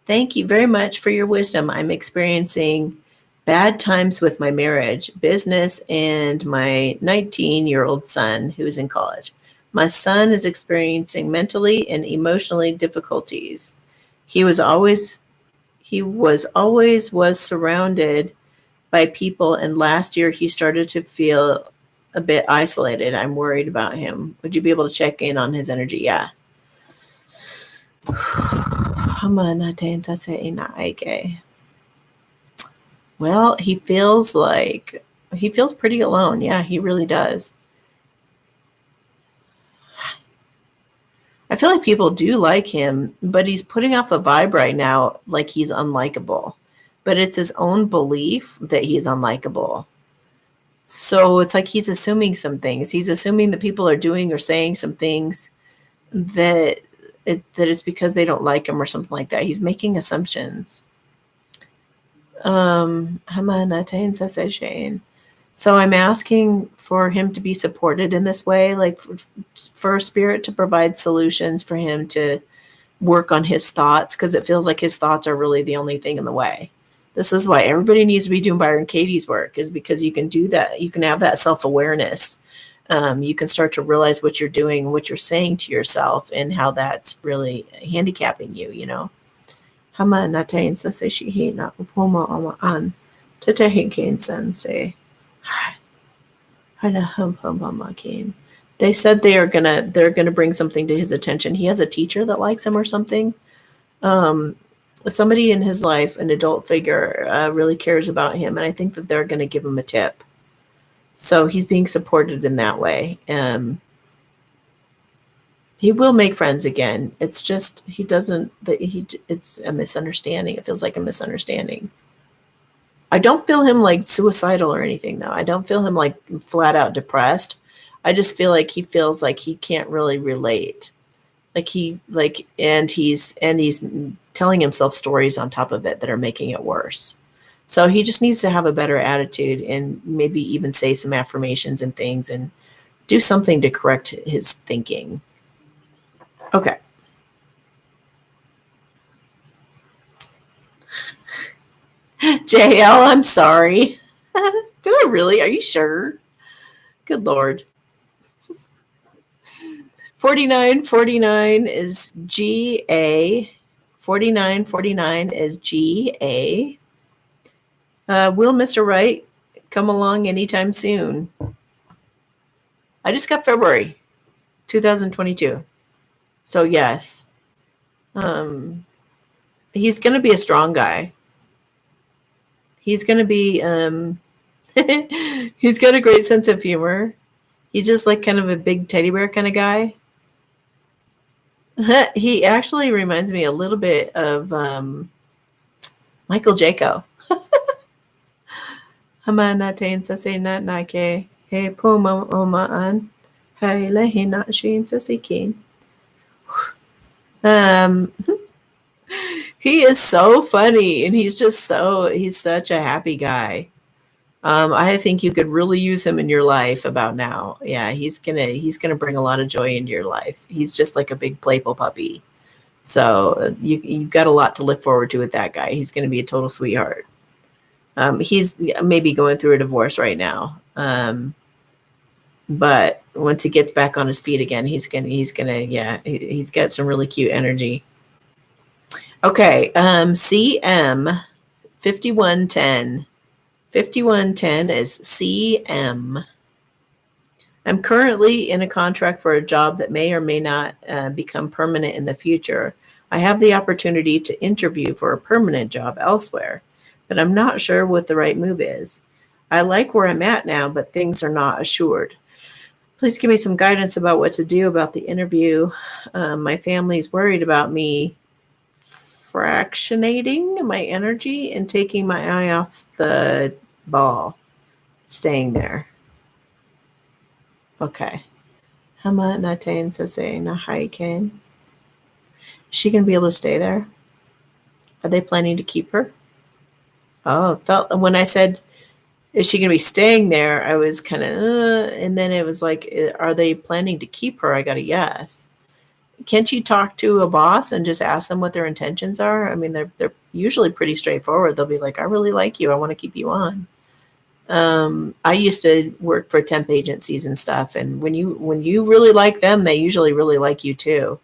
Speaker 1: Thank you very much for your wisdom. I'm experiencing bad times with my marriage, business, and my 19-year-old son who's in college. My son is experiencing mentally and emotionally difficulties. He was always surrounded by people, and last year he started to feel a bit isolated. I'm worried about him. Would you be able to check in on his energy? Yeah. Well, he feels pretty alone. Yeah, he really does. I feel like people do like him, but he's putting off a vibe right now like he's unlikable. But it's his own belief that he's unlikable. So it's like he's assuming some things. He's assuming that people are doing or saying some things that it's because they don't like him or something like that. He's making assumptions. So I'm asking for him to be supported in this way, like for spirit to provide solutions for him to work on his thoughts, because it feels like his thoughts are really the only thing in the way. This is why everybody needs to be doing Byron Katie's work, is because you can do that. You can have that self-awareness. You can start to realize what you're doing, what you're saying to yourself, and how that's really handicapping you, They said they're gonna bring something to his attention. He has a teacher that likes him or something. Somebody in his life, an adult figure, really cares about him, and I think that they're going to give him a tip. So he's being supported in that way. He will make friends again. It's just he doesn't. It's a misunderstanding. It feels like a misunderstanding. I don't feel him like suicidal or anything though. I don't feel him like flat out depressed. I just feel like he feels like he can't really relate. And he's telling himself stories on top of it that are making it worse. So he just needs to have a better attitude and maybe even say some affirmations and things and do something to correct his thinking. Okay. JL, I'm sorry. Did I really? Are you sure? Good Lord. 4949 is GA. 4949 is GA. Will Mr. Wright come along anytime soon? I just got February 2022. So yes. He's going to be a strong guy. He's going to be, he's got a great sense of humor. He's just like kind of a big teddy bear kind of guy. He actually reminds me a little bit of Michael Jaco. Hamanatain sa say na nake he puma omaan hai lehi na shin sa sikin. He is so funny and he's such a happy guy. I think you could really use him in your life about now. Yeah, he's gonna bring a lot of joy into your life. He's just like a big playful puppy. So you've got a lot to look forward to with that guy. He's gonna be a total sweetheart. He's maybe going through a divorce right now. But once he gets back on his feet again, he's got some really cute energy. Okay, CM 5110. 5110 is CM. I'm currently in a contract for a job that may or may not become permanent in the future. I have the opportunity to interview for a permanent job elsewhere, but I'm not sure what the right move is. I like where I'm at now, but things are not assured. Please give me some guidance about what to do about the interview. My family's worried about me fractionating my energy and taking my eye off the ball, staying there. Okay. Hama natain sase na haiken. Is she going to be able to stay there? Are they planning to keep her? Oh, when I said, is she going to be staying there? I was kind of, and then it was like, are they planning to keep her? I got a yes. Can't you talk to a boss and just ask them what their intentions are? I mean, they're usually pretty straightforward. They'll be like, I really like you. I want to keep you on. I used to work for temp agencies and stuff. And when you really like them, they usually really like you too.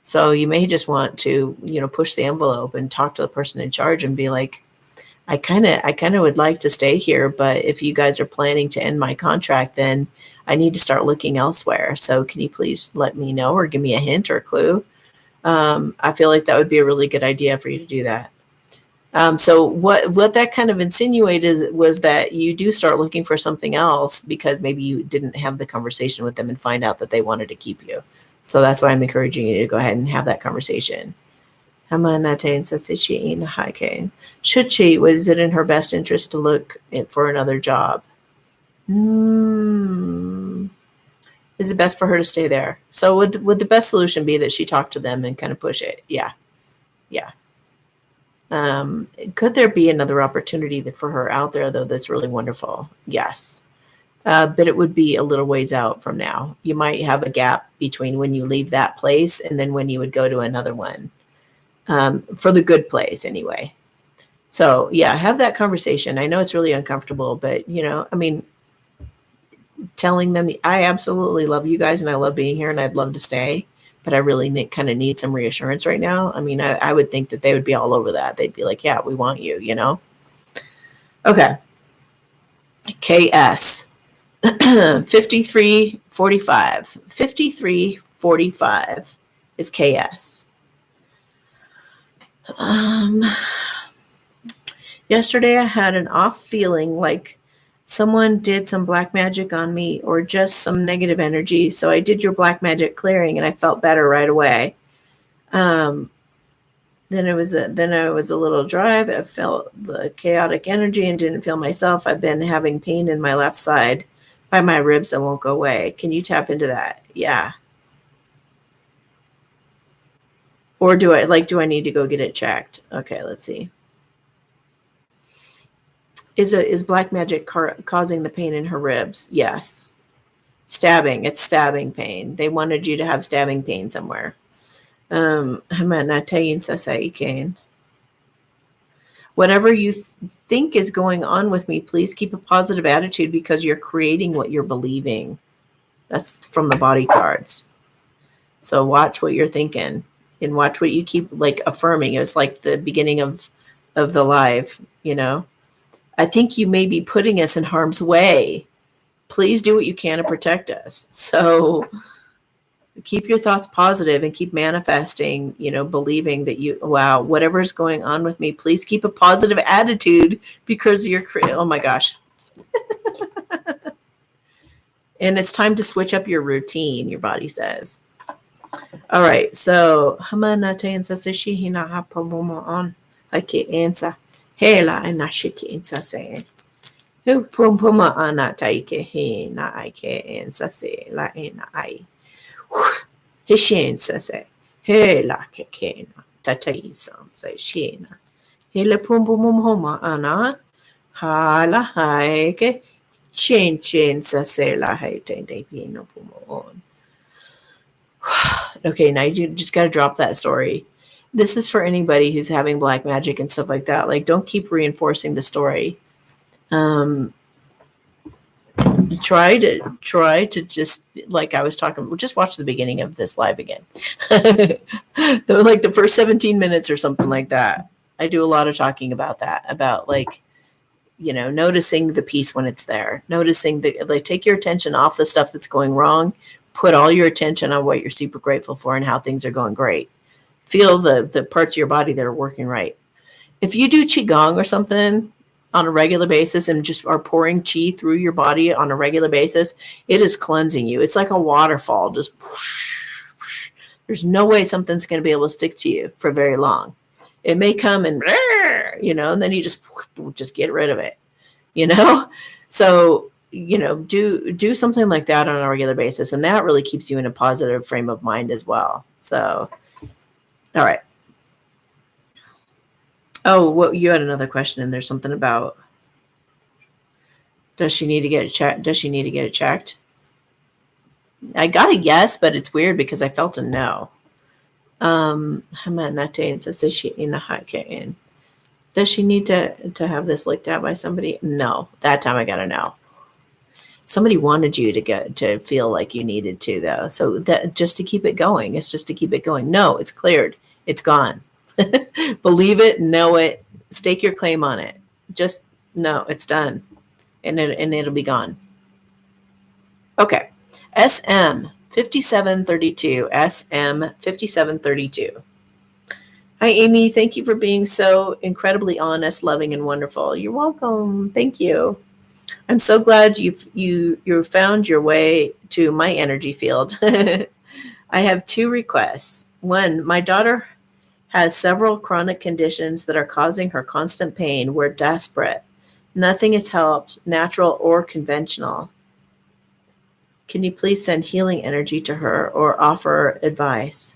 Speaker 1: So you may just want to, push the envelope and talk to the person in charge and be like, I kind of would like to stay here, but if you guys are planning to end my contract, then I need to start looking elsewhere. So can you please let me know or give me a hint or a clue? I feel like that would be a really good idea for you to do that. So what that kind of insinuated was that you do start looking for something else because maybe you didn't have the conversation with them and find out that they wanted to keep you. So that's why I'm encouraging you to go ahead and have that conversation. Should she, was it in her best interest to look for another job? Is it best for her to stay there? So would the best solution be that she talk to them and kind of push it? Yeah. Could there be another opportunity for her out there, though, that's really wonderful? Yes. But it would be a little ways out from now. You might have a gap between when you leave that place and then when you would go to another one, for the good place anyway. So, yeah, have that conversation. I know it's really uncomfortable, but, telling them, I absolutely love you guys and I love being here and I'd love to stay, but I really kind of need some reassurance right now. I mean, I would think that they would be all over that. They'd be like, yeah, we want you, Okay. KS 5345. 5345 is KS. Yesterday I had an off feeling like someone did some black magic on me or just some negative energy. So I did your black magic clearing and I felt better right away. Then I was a little drive. I felt the chaotic energy and didn't feel myself. I've been having pain in my left side by my ribs that won't go away. Can you tap into that? Yeah. Or do I need to go get it checked? Okay, let's see. Is black magic causing the pain in her ribs? Yes. Stabbing. It's stabbing pain. They wanted you to have stabbing pain somewhere. Whatever you think is going on with me, please keep a positive attitude because you're creating what you're believing. That's from the body cards. So watch what you're thinking and watch what you keep like affirming. It's like the beginning of the live, you know. I think you may be putting us in harm's way. Please do what you can to protect us. So keep your thoughts positive and keep manifesting, you know, believing that wow, whatever's going on with me, please keep a positive attitude because you're, oh my gosh. And it's time to switch up your routine, your body says. All right, so hela ina shiki insa se hu pum puma ana taike he na aike insa se la ina ai hishin se hela ke na tatai san se shina hele pum pum homa ana hala haike chin se la haite de pino pum on. Okay, now you just got to drop that story. This is for anybody who's having black magic and stuff like that. Like, don't keep reinforcing the story. Try to just, like I was talking, just watch the beginning of this live again. Like the first 17 minutes or something like that. I do a lot of talking about that, about like, you know, noticing the peace when it's there, noticing like take your attention off the stuff that's going wrong, put all your attention on what you're super grateful for and how things are going great. Feel the parts of your body that are working right. If you do Qigong or something on a regular basis and just are pouring Qi through your body on a regular basis, it is cleansing you. It's like a waterfall. Just whoosh, whoosh. There's no way something's going to be able to stick to you for very long. It may come and, you know, and then you just get rid of it, you know? So, you know, do something like that on a regular basis. And that really keeps you in a positive frame of mind as well. So, all right. Oh, well, you had another question and there's something about, does she need to get it checked? Does she need to get it checked? I got a yes, but it's weird because I felt a no. Does she need to have this looked at by somebody? No, that time I got a no. Somebody wanted you to feel like you needed to, though. So that just to keep it going. It's just to keep it going. No, it's cleared. It's gone. Believe it, know it, stake your claim on it. Just no, it's done. And it'll be gone. Okay. SM 5732. SM 5732. Hi, Amy. Thank you for being so incredibly honest, loving, and wonderful. You're welcome. Thank you. I'm so glad you found your way to my energy field. I have 2 requests. 1, my daughter has several chronic conditions that are causing her constant pain. We're desperate. Nothing has helped, natural or conventional. Can you please send healing energy to her or offer advice?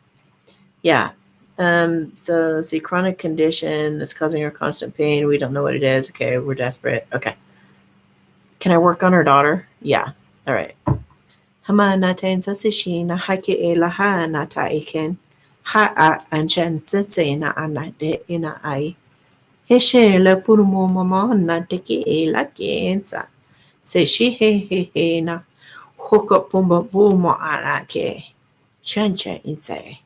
Speaker 1: Yeah. So let's see, chronic condition that's causing her constant pain. We don't know what it is. Okay, we're desperate. Okay. Can I work on her daughter? Yeah. All right. Ha anchen sese na anade ina ai. Heshe la purumo mama na teki e la kensa. Se she he na hook up pumba booma anake. Chancha inse.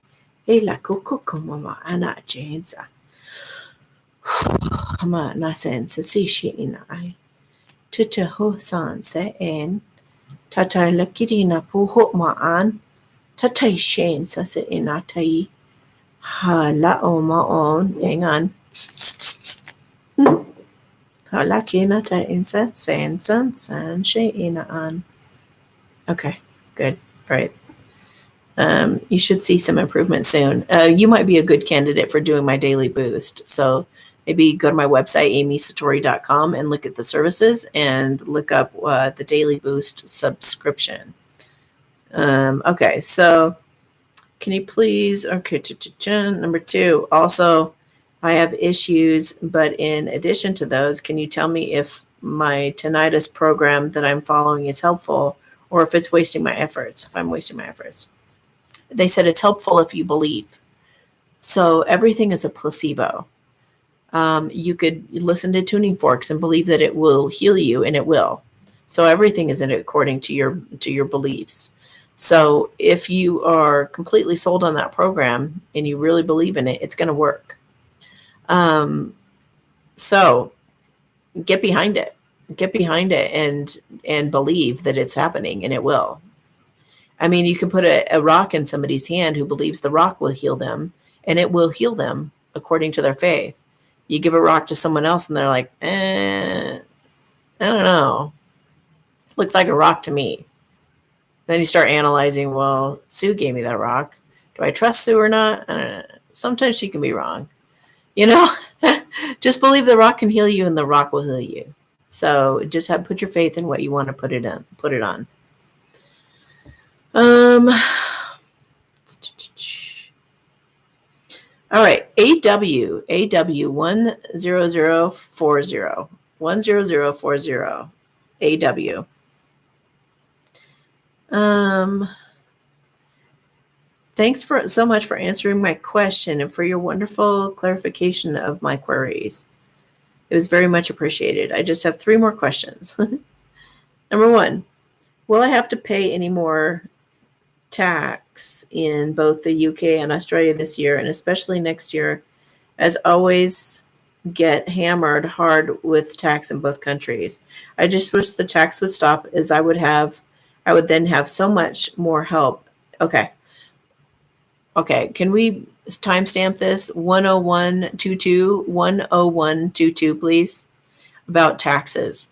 Speaker 1: E la kukuko mama ana jensa. Hama na sense se she ina ai. Tuta ho san se en. Tata la kirina pu ho ma an. Tatai shen sa se inatai. Ha la o ma on. Hang on. Okay, good. All right. You should see some improvement soon. You might be a good candidate for doing my daily boost. So maybe go to my website, amysatori.com, and look at the services and look up the daily boost subscription. Okay, so can you please, okay, number 2, also, I have issues, but in addition to those, can you tell me if my tinnitus program that I'm following is helpful or if it's wasting my efforts, if I'm wasting my efforts? They said it's helpful if you believe. So everything is a placebo. You could listen to tuning forks and believe that it will heal you, and it will. So everything is in it according to your beliefs. So if you are completely sold on that program and you really believe in it, it's going to work. So get behind it. Get behind it and believe that it's happening, and it will. I mean, you can put a rock in somebody's hand who believes the rock will heal them, and it will heal them according to their faith. You give a rock to someone else and they're like, I don't know. Looks like a rock to me. Then you start analyzing, well, Sue gave me that rock. Do I trust Sue or not? I don't know. Sometimes she can be wrong. Just believe the rock can heal you and the rock will heal you. So just put your faith in what you want to put it on. All right, AW 10040. 10040. AW. Thanks so much for answering my question and for your wonderful clarification of my queries. It was very much appreciated. I just have 3 more questions. Number 1, will I have to pay any more tax in both the UK and Australia this year, and especially next year? As always, get hammered hard with tax in both countries. I just wish the tax would stop, as I would then have so much more help. Okay, can we timestamp this? 10122, please, about taxes.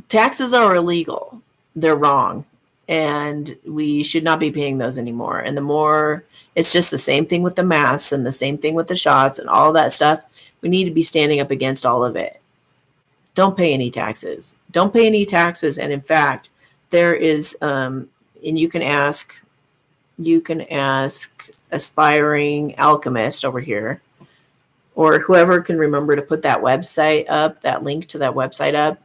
Speaker 1: Taxes are illegal. They're wrong. And we should not be paying those anymore. And the more, it's just the same thing with the masks and the same thing with the shots and all that stuff. We need to be standing up against all of it. Don't pay any taxes. Don't pay any taxes. And in fact, there is, and you can ask aspiring alchemist over here, or whoever can remember to put that website up, that link to that website up.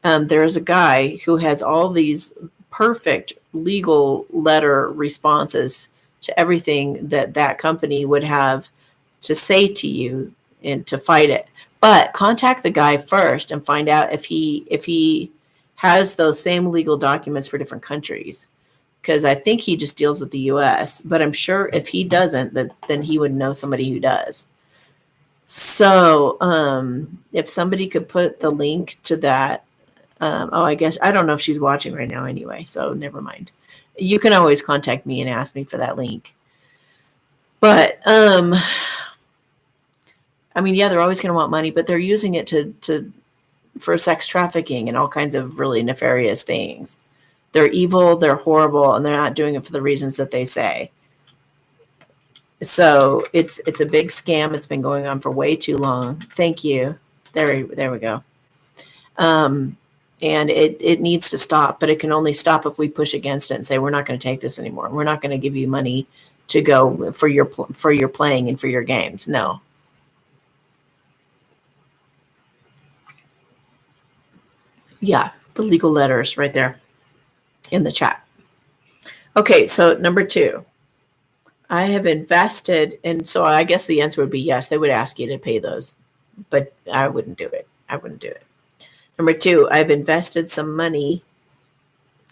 Speaker 1: There's a guy who has all these perfect legal letter responses to everything that company would have to say to you and to fight it. But contact the guy first and find out if he has those same legal documents for different countries. Because I think he just deals with the U.S., but I'm sure if he doesn't, then he would know somebody who does. So if somebody could put the link to that, I guess, I don't know if she's watching right now anyway, so never mind. You can always contact me and ask me for that link. But, I mean, yeah, they're always going to want money, but they're using it for sex trafficking and all kinds of really nefarious things. They're evil, they're horrible, and they're not doing it for the reasons that they say. So it's a big scam. It's been going on for way too long. Thank you. There we go. And it needs to stop, but it can only stop if we push against it and say, we're not going to take this anymore. We're not going to give you money to go for your playing and for your games. No. Yeah, the legal letters right there in the chat. Okay, so number 2, I have invested, and so I guess the answer would be yes. They would ask you to pay those, but I wouldn't do it. Number 2, I've invested some money,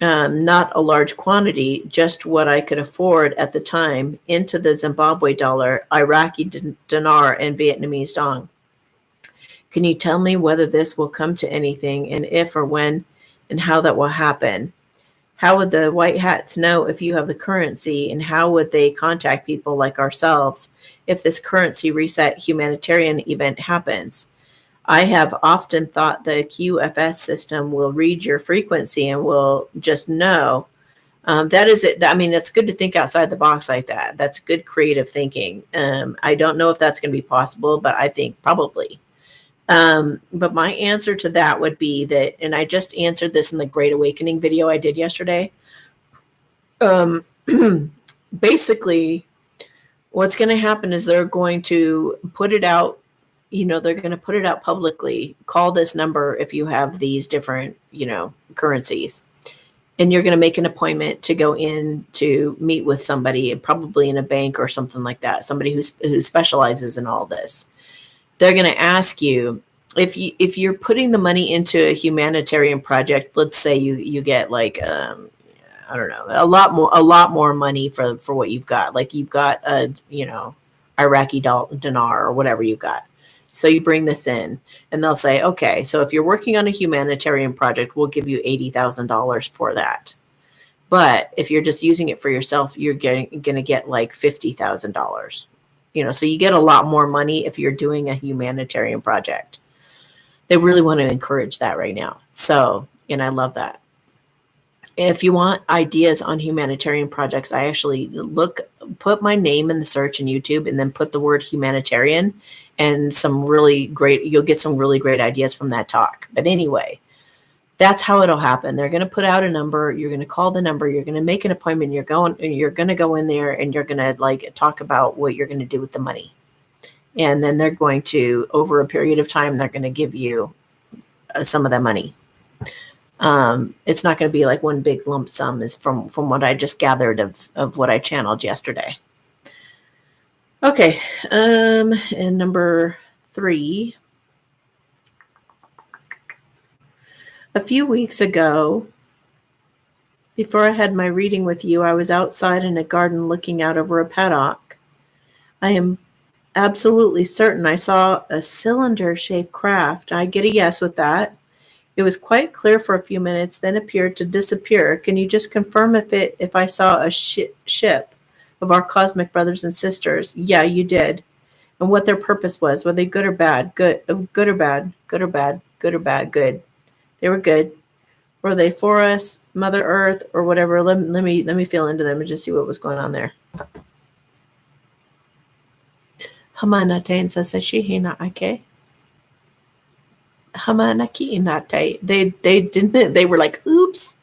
Speaker 1: not a large quantity, just what I could afford at the time, into the Zimbabwe dollar, Iraqi dinar, and Vietnamese dong. Can you tell me whether this will come to anything, and if or when and how that will happen? How would the white hats know if you have the currency, and how would they contact people like ourselves if this currency reset humanitarian event happens. I have often thought the QFS system will read your frequency and will just know. That is it. I mean, it's good to think outside the box like that. That's good creative thinking. I don't know if that's going to be possible, but I think probably. But my answer to that would be that, and I just answered this in the Great Awakening video I did yesterday. Basically, what's going to happen is they're going to put it out. They're going to put it out publicly. Call this number if you have these different, currencies. And you're going to make an appointment to go in to meet with somebody, probably in a bank or something like that, somebody who specializes in all this. They're going to ask you, if you're putting the money into a humanitarian project, let's say you get like, I don't know, a lot more money for what you've got. Like you've got a, Iraqi dinar or whatever you've got. So you bring this in and they'll say, okay, so if you're working on a humanitarian project, we'll give you $80,000 for that. But if you're just using it for yourself, you're going to get like $50,000. So you get a lot more money if you're doing a humanitarian project. They really want to encourage that right now. So, and I love that. If you want ideas on humanitarian projects, I actually put my name in the search in YouTube and then put the word humanitarian, and you'll get some really great ideas from that talk. But anyway, that's how it'll happen. They're going to put out a number. You're going to call the number. You're going to make an appointment. You're going to go in there and you're going to talk about what you're going to do with the money. And then they're going to, over a period of time, they're going to give you some of that money. It's not going to be like one big lump sum, is from what I just gathered of what I channeled yesterday. Okay. And number 3, a few weeks ago, before I had my reading with you, I was outside in a garden looking out over a paddock. I am absolutely certain I saw a cylinder-shaped craft. I get a yes with that. It was quite clear for a few minutes, then appeared to disappear. Can you just confirm if I saw a ship of our cosmic brothers and sisters? Yeah, you did. And what their purpose was. Were they good or bad? Good or bad? Good or bad? Good or bad? Good. They were good. Were they for us, Mother Earth, or whatever? Let me feel into them and just see what was going on there. Hamanate sasashihina ake. Hamanaki. They didn't. They were like, oops,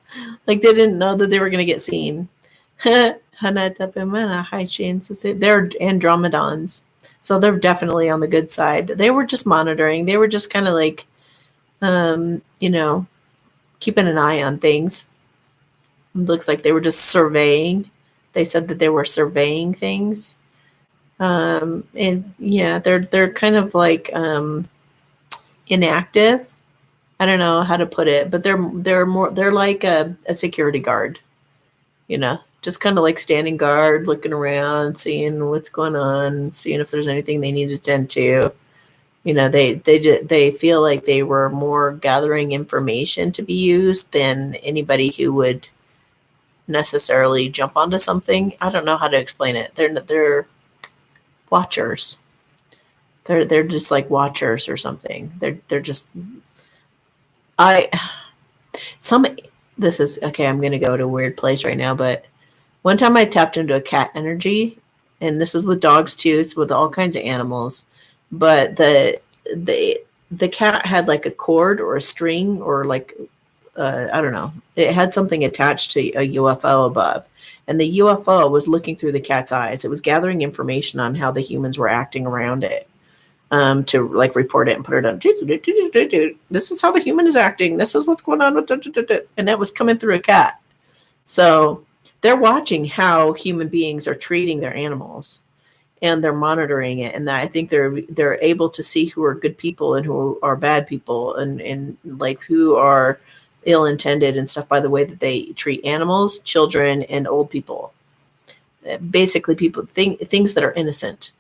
Speaker 1: like they didn't know that they were going to get seen. They're Andromedons, so they're definitely on the good side. They were just monitoring. They were just kind of like, keeping an eye on things. It looks like they were just surveying. They said that they were surveying things. And yeah, they're kind of like inactive. I don't know how to put it, but they're like a security guard, just kind of like standing guard, looking around, seeing what's going on, seeing if there's anything they need to tend to. They feel like they were more gathering information to be used than anybody who would necessarily jump onto something. I don't know how to explain it. They're watchers. They're just like watchers or something. They're just this is okay. I'm going to go to a weird place right now, but one time I tapped into a cat energy, and this is with dogs too. It's with all kinds of animals, but the cat had like a cord or a string or like, I don't know. It had something attached to a UFO above, and the UFO was looking through the cat's eyes. It was gathering information on how the humans were acting around it. To like report it and put it on. This is how the human is acting. This is what's going on with, and that was coming through a cat. So they're watching how human beings are treating their animals, and they're monitoring it. And I think they're able to see who are good people and who are bad people, and like who are ill-intended and stuff by the way that they treat animals, children, and old people. Basically, things that are innocent.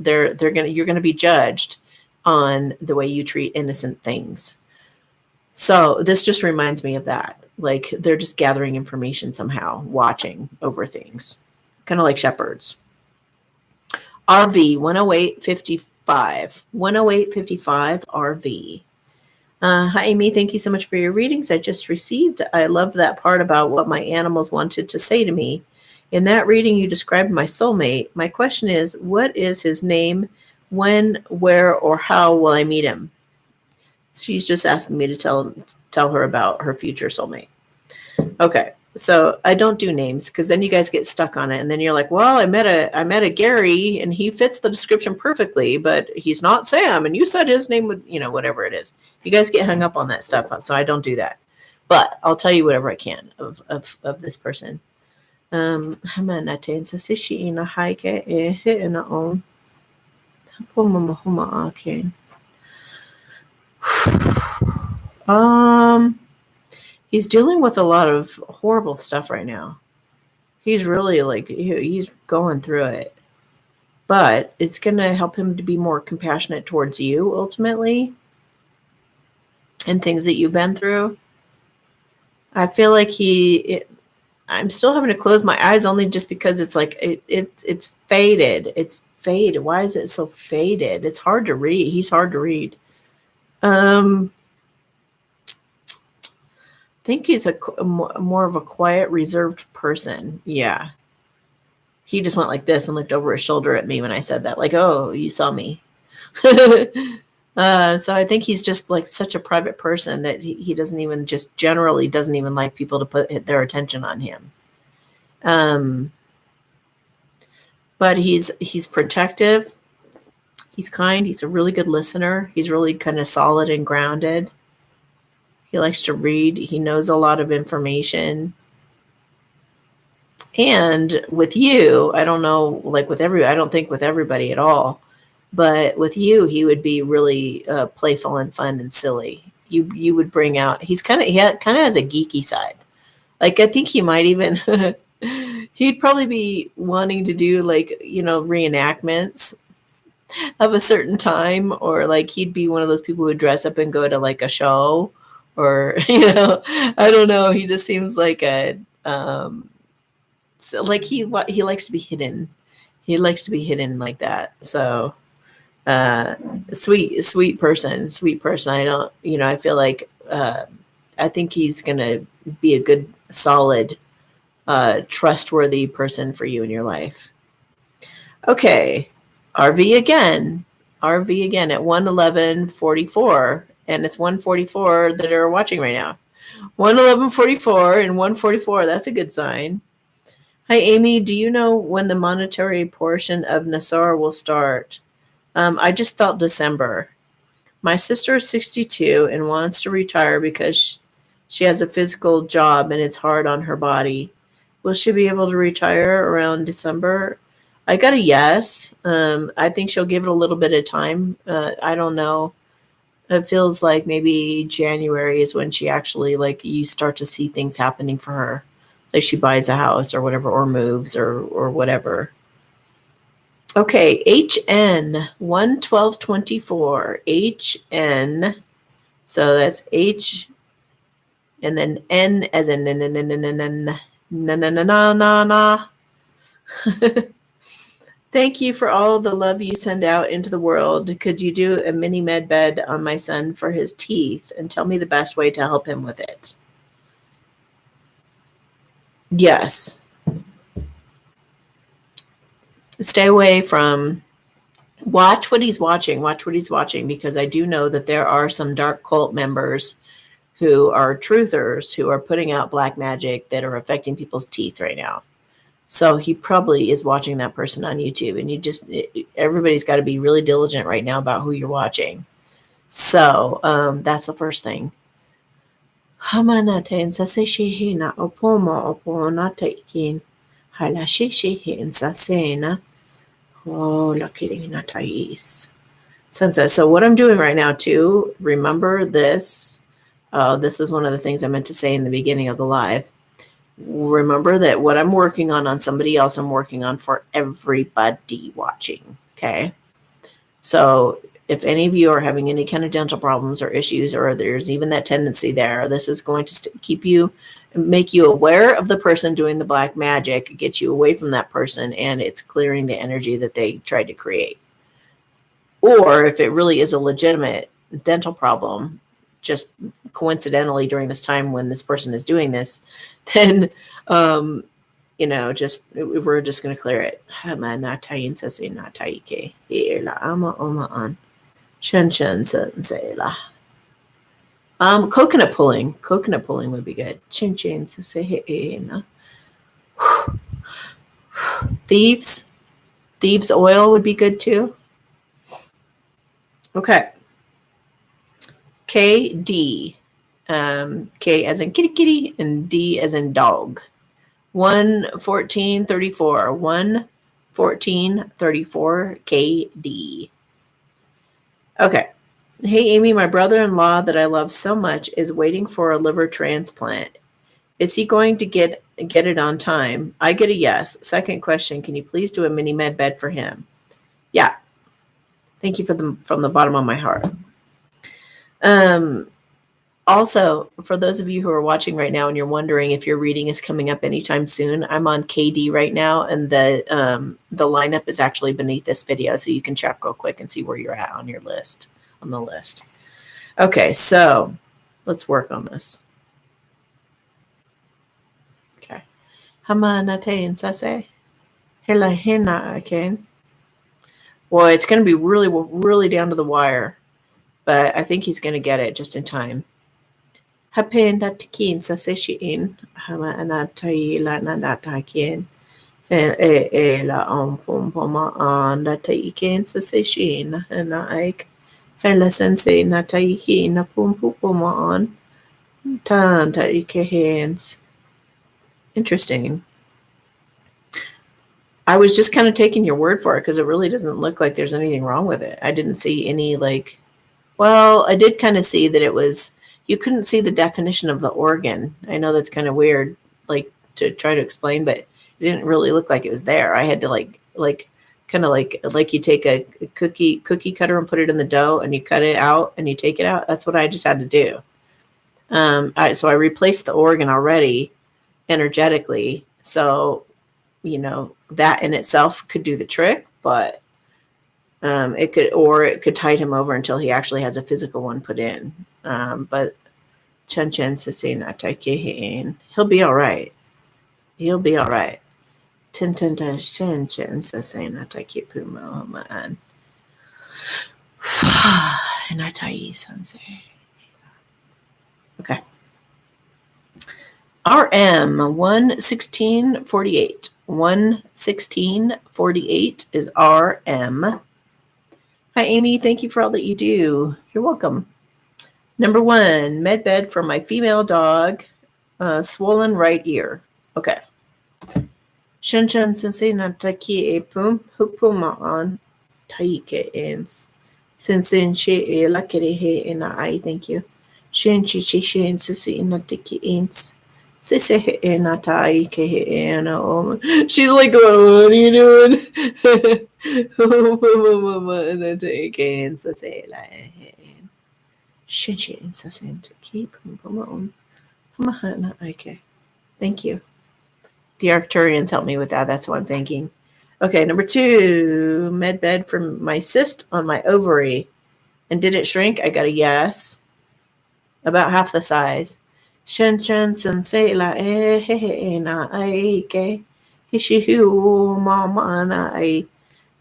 Speaker 1: You're gonna be judged on the way you treat innocent things. So this just reminds me of that. Like they're just gathering information somehow, watching over things, kind of like shepherds. RV 10855. 10855 RV. Hi, Amy. Thank you so much for your readings I just received. I loved that part about what my animals wanted to say to me. In that reading, you described my soulmate. My question is, what is his name? When, where, or how will I meet him? She's just asking me to tell her about her future soulmate. Okay. So I don't do names because then you guys get stuck on it, and then you're like, "Well, I met a Gary, and he fits the description perfectly, but he's not Sam, and you said his name would, whatever it is." You guys get hung up on that stuff, so I don't do that. But I'll tell you whatever I can of this person. He's dealing with a lot of horrible stuff right now. He's really he's going through it. But it's going to help him to be more compassionate towards you ultimately and things that you've been through. I feel like I'm still having to close my eyes only just because it's like it's faded. It's faded. Why is it so faded? It's hard to read. He's hard to read. I think he's more of a quiet, reserved person. Yeah. He just went like this and looked over his shoulder at me when I said that. Like, oh, you saw me. So I think he's just like such a private person that he doesn't even just generally doesn't even like people to put their attention on him. But he's protective. He's kind. He's a really good listener. He's really kind of solid and grounded. He likes to read. He knows a lot of information. And with you, I don't know, like I don't think with everybody at all, but with you, he would be really playful and fun and silly. You would bring out, he kind of has a geeky side. Like, I think he might even, he'd probably be wanting to do reenactments of a certain time, or like he'd be one of those people who would dress up and go to like a show, or, I don't know. He just seems like like he likes to be hidden. He likes to be hidden like that. So, sweet person. I don't, I feel like, I think he's going to be a good, solid, trustworthy person for you in your life. Okay. RV again at 111:44, and it's 144 that are watching right now. 111:44 and 144. That's a good sign. Hi, Amy. Do you know when the monetary portion of Nassar will start? I just felt December. My sister is 62 and wants to retire because she has a physical job and it's hard on her body. Will she be able to retire around December? I got a yes. I think she'll give it a little bit of time. I don't know. It feels like maybe January is when she actually, like, you start to see things happening for her. Like she buys a house or whatever, or moves or whatever. Okay, HN 11224. HN. So that's H and then N as in na. Thank you for all the love you send out into the world. Could you do a mini med bed on my son for his teeth and tell me the best way to help him with it? Yes. Stay away from, watch what he's watching, because I do know that there are some dark cult members who are truthers who are putting out black magic that are affecting people's teeth right now. So he probably is watching that person on YouTube, and everybody's got to be really diligent right now about who you're watching. So that's the first thing. So what I'm doing right now too, remember this. This is one of the things I meant to say in the beginning of the live. Remember that what I'm working on somebody else, I'm working on for everybody watching. Okay. So if any of you are having any kind of dental problems or issues, or there's even that tendency there, this is going to keep you, make you aware of the person doing the black magic, get you away from that person, and it's clearing the energy that they tried to create. Or if it really is a legitimate dental problem, just coincidentally during this time when this person is doing this, then just we're just going to clear it. Coconut pulling. Coconut pulling would be good. Thieves. Thieves oil would be good too. Okay. KD. K as in kitty kitty and D as in dog. 11434. 11434 KD. Okay. Hey, Amy, my brother-in-law that I love so much is waiting for a liver transplant. Is he going to get it on time? I get a yes. Second question, can you please do a mini med bed for him? Yeah. Thank you from the bottom of my heart. Also, for those of you who are watching right now and you're wondering if your reading is coming up anytime soon, I'm on KD right now, and the lineup is actually beneath this video, so you can check real quick and see where you're at on your list, on the list. Okay, so let's work on this. Okay. Hamanate sase. Hela hena again. Boy, it's going to be really, really down to the wire, but I think he's going to get it just in time. Hapenda tikin sa seshin hala anatai la nandatakin la poma an da taiken sa seshin na aik hela sensei na taiki na poma on tan taike hands. Interesting. I was just kind of taking your word for it because it really doesn't look like there's anything wrong with it. I didn't see any I did kind of see that it was, you couldn't see the definition of the organ. I know that's kind of weird, to try to explain, but it didn't really look like it was there. I had to like you take a cookie cutter and put it in the dough and you cut it out and you take it out. That's what I just had to do. So I replaced the organ already energetically. So, that in itself could do the trick, but it could tide him over until he actually has a physical one put in. But he'll be all right. He'll be all right. Okay. RM 11648. 11648 is RM. Hi, Amy. Thank you for all that you do. You're welcome. Number 1, med bed for my female dog, swollen right ear. Okay. Shanshan sensei na taki e pum hupuma on taike ends. Sensei she la kere he ina I thank you. Shin chi chi shin sisi na taki ends. Sisi he ina taike he ina om. She's like, what are you doing? Mama and then take ends sisi la he. Shin chi sisi to keep on. Okay. Thank you. The Arcturians helped me with that. That's what I'm thinking. Okay, number 2, med bed for my cyst on my ovary. And did it shrink? I got a yes. About half the size. Shen chen sensei la he na ke hishihu mama na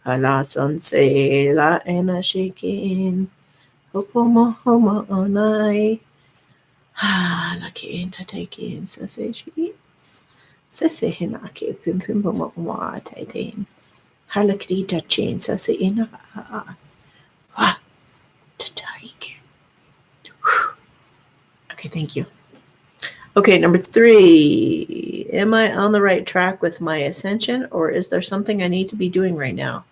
Speaker 1: ala sensei la ena shaking hopoma homa onai la ke enta taking sensei she Sese hinake pim pim wa taitain. Halakrita chain sase ina wa taike. Okay, thank you. Okay, number 3. Am I on the right track with my ascension, or is there something I need to be doing right now?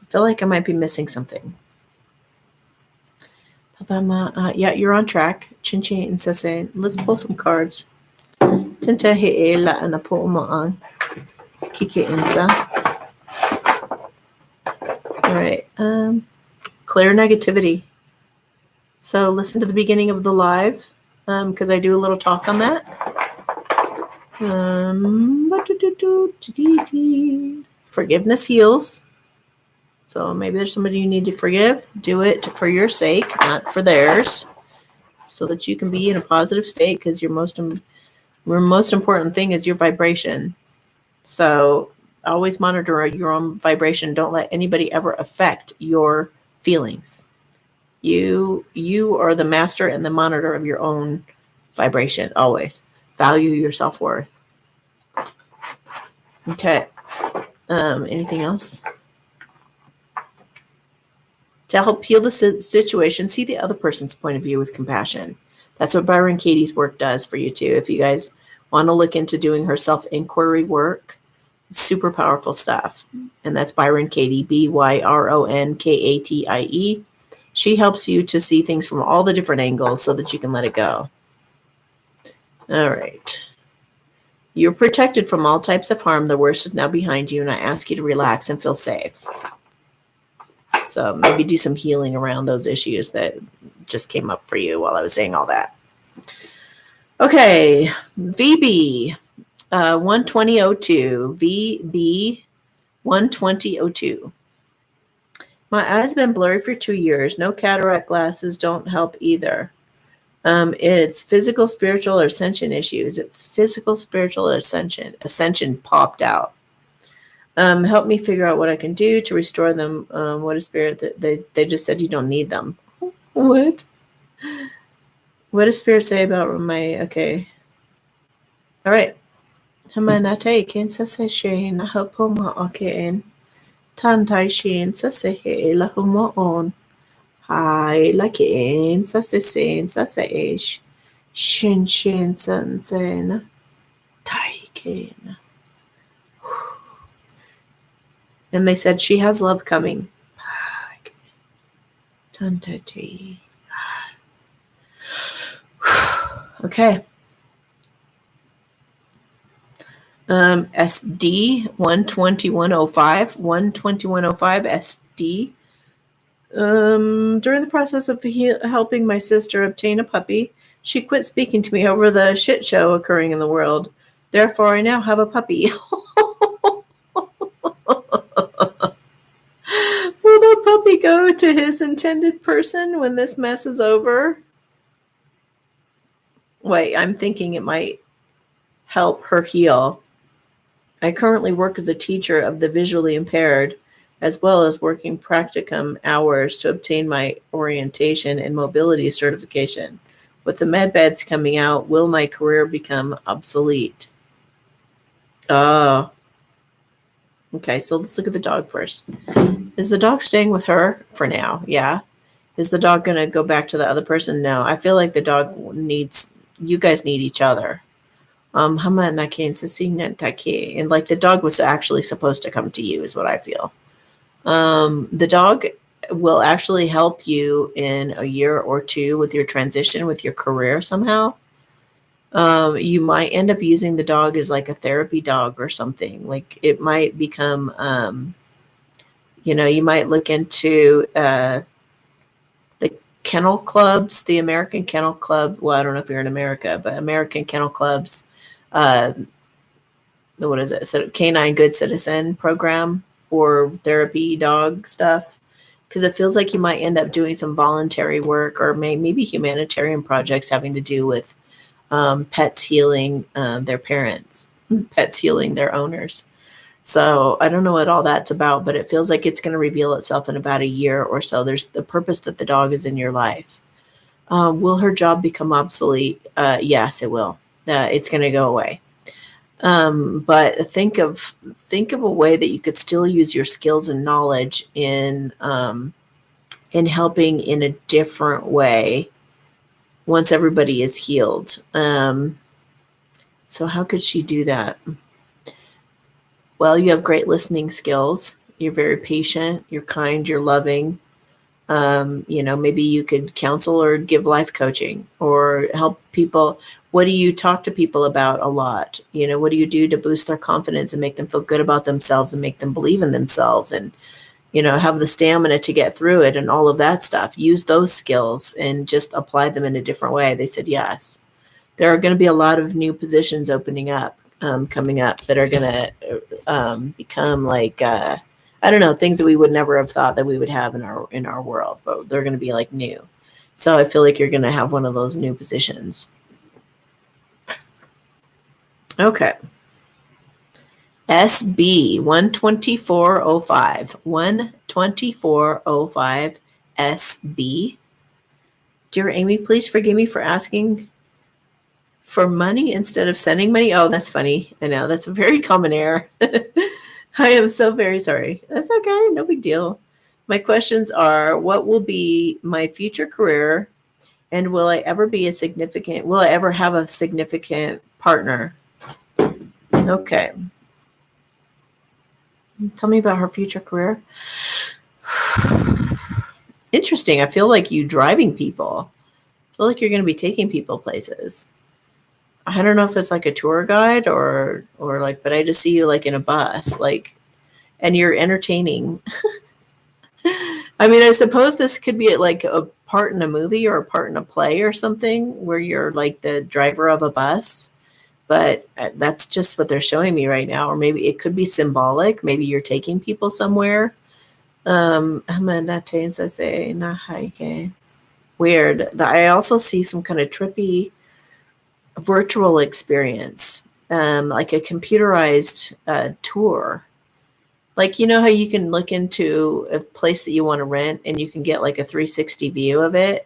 Speaker 1: I feel like I might be missing something. Yeah, you're on track. Chinchi and sase. Let's pull some cards. Tinta he la ana po on kike insa. All right. clear negativity. So listen to the beginning of the live, because I do a little talk on that. Forgiveness heals. So maybe there's somebody you need to forgive. Do it for your sake, not for theirs, so that you can be in a positive state, because your most important thing is your vibration. So always monitor your own vibration. Don't let anybody ever affect your feelings. You are the master and the monitor of your own vibration. Always value your self-worth. Okay. Anything else? To help heal the situation, see the other person's point of view with compassion. That's what Byron Katie's work does for you too. If you guys want to look into doing her self-inquiry work, it's super powerful stuff. And that's Byron Katie, BYRONKATIE. She helps you to see things from all the different angles so that you can let it go. All right. You're protected from all types of harm. The worst is now behind you, and I ask you to relax and feel safe. So maybe do some healing around those issues that just came up for you while I was saying all that. Okay, VB 12002. VB 12002. My eyes have been blurry for 2 years. No cataract glasses don't help either. It's physical, spiritual, or ascension issues. Physical, spiritual, or ascension. Ascension popped out. Help me figure out what I can do to restore them. What a spirit that they just said you don't need them. What? What does spirit say about my? Okay. All right. Hamanate ken sa se shin hapoma aken. Tantai shin sa se he la humo on. Hai la ken sa se sen sa se ish. Shin san sen. Tai ken. And they said she has love coming. Okay. SD 12105. 12105 SD. During the process of helping my sister obtain a puppy, she quit speaking to me over the shit show occurring in the world. Therefore, I now have a puppy. Will the puppy go to his intended person when this mess is over? Wait, I'm thinking it might help her heal. I currently work as a teacher of the visually impaired, as well as working practicum hours to obtain my orientation and mobility certification. With the med beds coming out, will my career become obsolete? Oh. Okay, so let's look at the dog first. Is the dog staying with her for now? Yeah. Is the dog going to go back to the other person? No. I feel like the dog you guys need each other. And like the dog was actually supposed to come to you is what I feel. The dog will actually help you in a year or two with your transition, with your career somehow. You might end up using the dog as like a therapy dog or something. Like it might become, you might look into the kennel clubs, the American Kennel Club. Well, I don't know if you're in America, but American Kennel Clubs, what is it? So Canine Good Citizen program or therapy dog stuff. Because it feels like you might end up doing some voluntary work or maybe humanitarian projects having to do with pets healing their parents, pets healing their owners. So I don't know what all that's about, but it feels like it's going to reveal itself in about a year or so. There's the purpose that the dog is in your life. Will her job become obsolete? Yes, it will. It's going to go away. But think of a way that you could still use your skills and knowledge in helping in a different way once everybody is healed. So how could she do that? Well, you have great listening skills. You're very patient. You're kind. You're loving. Maybe you could counsel or give life coaching or help people. What do you talk to people about a lot? What do you do to boost their confidence and make them feel good about themselves and make them believe in themselves and have the stamina to get through it and all of that stuff. Use those skills and just apply them in a different way. They said yes. There are going to be a lot of new positions opening up, coming up that are going to become like, I don't know, things that we would never have thought that we would have in our world, but they're going to be like new. So I feel like you're going to have one of those new positions. Okay. SB 12405. 12405 SB. Dear Amy, please forgive me for asking for money instead of sending money. Oh, that's funny. I know that's a very common error. I am so very sorry. That's okay. No big deal. My questions are, what will be my future career? And will I ever have a significant partner? Okay. Tell me about her future career. Interesting. I feel like you driving people. I feel like you're going to be taking people places. I don't know if it's like a tour guide or like, but I just see you like in a bus, like, and you're entertaining. I mean, I suppose this could be like a part in a movie or a part in a play or something where you're like the driver of a bus, but that's just what they're showing me right now. Or maybe it could be symbolic. Maybe you're taking people somewhere. Weird. I also see some kind of trippy virtual experience, like a computerized tour. Like, how you can look into a place that you want to rent and you can get like a 360 view of it.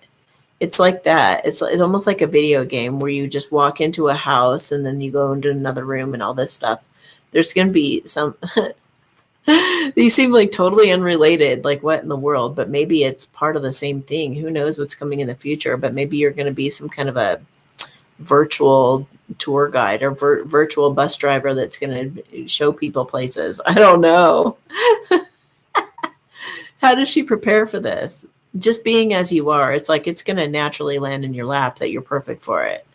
Speaker 1: It's like that. It's almost like a video game where you just walk into a house and then you go into another room and all this stuff. There's going to be some, these seem like totally unrelated, like what in the world, but maybe it's part of the same thing. Who knows what's coming in the future, but maybe you're going to be some kind of a virtual tour guide or virtual bus driver that's going to show people places. I don't know. How does she prepare for this? Just being as you are, it's like it's going to naturally land in your lap that you're perfect for it.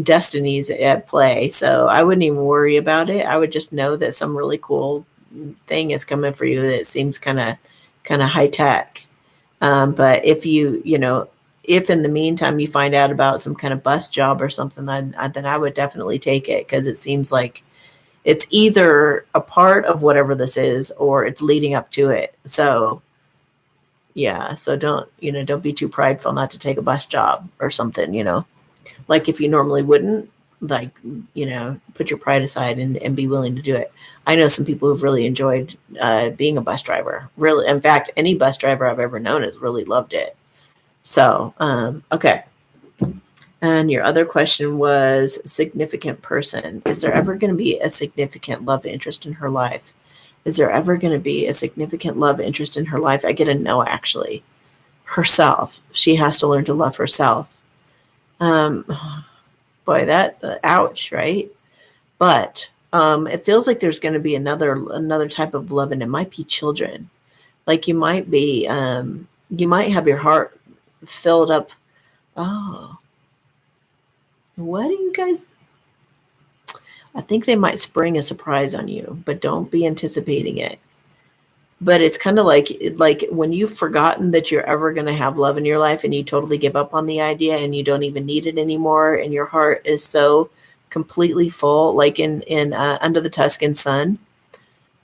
Speaker 1: Destiny's at play, so I wouldn't even worry about it. I would just know that some really cool thing is coming for you that seems kind of high tech. But if if in the meantime you find out about some kind of bus job or something, then I would definitely take it, because it seems like it's either a part of whatever this is or it's leading up to it. So yeah, so don't be too prideful not to take a bus job or something, like if you normally wouldn't, like, put your pride aside and be willing to do it. I know some people who've really enjoyed being a bus driver. Really, in fact, any bus driver I've ever known has really loved it. So, okay. And your other question was significant person. Is there ever going to be a significant love interest in her life? Is there ever going to be a significant love interest in her life? I get a no, actually. Herself. She has to learn to love herself. Boy, that ouch, right? But it feels like there's going to be another type of love, and it might be children. Like you might have your heart filled up. Oh, what do you guys? I think they might spring a surprise on you, but don't be anticipating it. But it's kind of like when you've forgotten that you're ever going to have love in your life and you totally give up on the idea and you don't even need it anymore, and your heart is so completely full, like in Under the Tuscan Sun,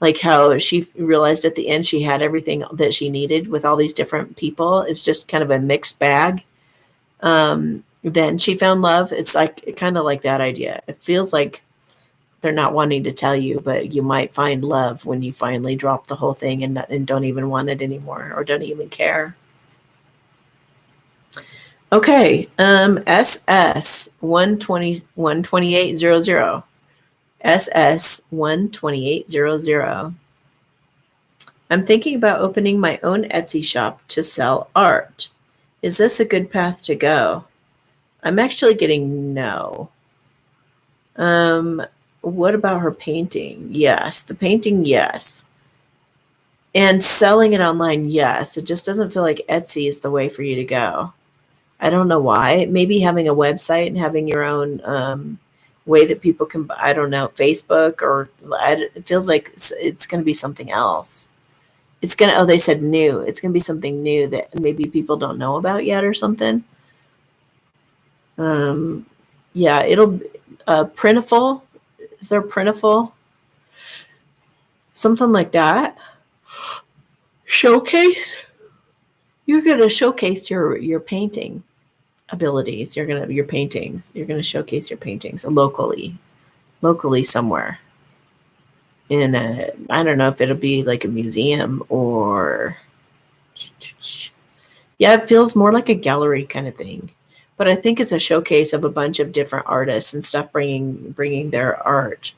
Speaker 1: like how she realized at the end she had everything that she needed with all these different people. It's just kind of a mixed bag. Then she found love. It's like kind of like that idea. It feels like they're not wanting to tell you, but you might find love when you finally drop the whole thing and don't even want it anymore, or don't even care. Okay. SS 12800. SS 12800. I'm thinking about opening my own Etsy shop to sell art. Is this a good path to go? I'm actually getting no. What about her painting? Yes. The painting, yes. And selling it online, yes. It just doesn't feel like Etsy is the way for you to go. I don't know why. Maybe having a website and having your own way that people can, I don't know, Facebook, or it feels like it's going to be something else. It's going to, oh, they said new. It's going to be something new that maybe people don't know about yet or something. Yeah, it'll, printful. Is there printful? Something like that. Showcase. You're going to showcase your painting abilities. Your paintings. You're going to showcase your paintings locally somewhere. In I don't know if it'll be like a museum or, yeah, it feels more like a gallery kind of thing. But I think it's a showcase of a bunch of different artists and stuff bringing their art.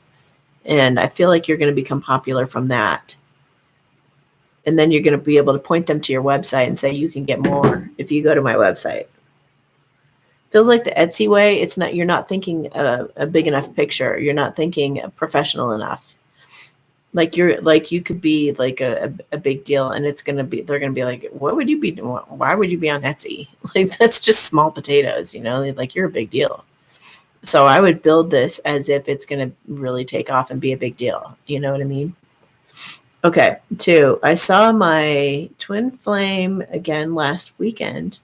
Speaker 1: And I feel like you're going to become popular from that. And then you're going to be able to point them to your website and say, you can get more if you go to my website. Feels like the Etsy way. It's not, you're not thinking a big enough picture. You're not thinking professional enough. Like you could be like a big deal, and they're going to be like, what would you be doing? Why would you be on Etsy? Like, that's just small potatoes, like you're a big deal. So I would build this as if it's going to really take off and be a big deal. You know what I mean? Okay. 2, I saw my twin flame again last weekend.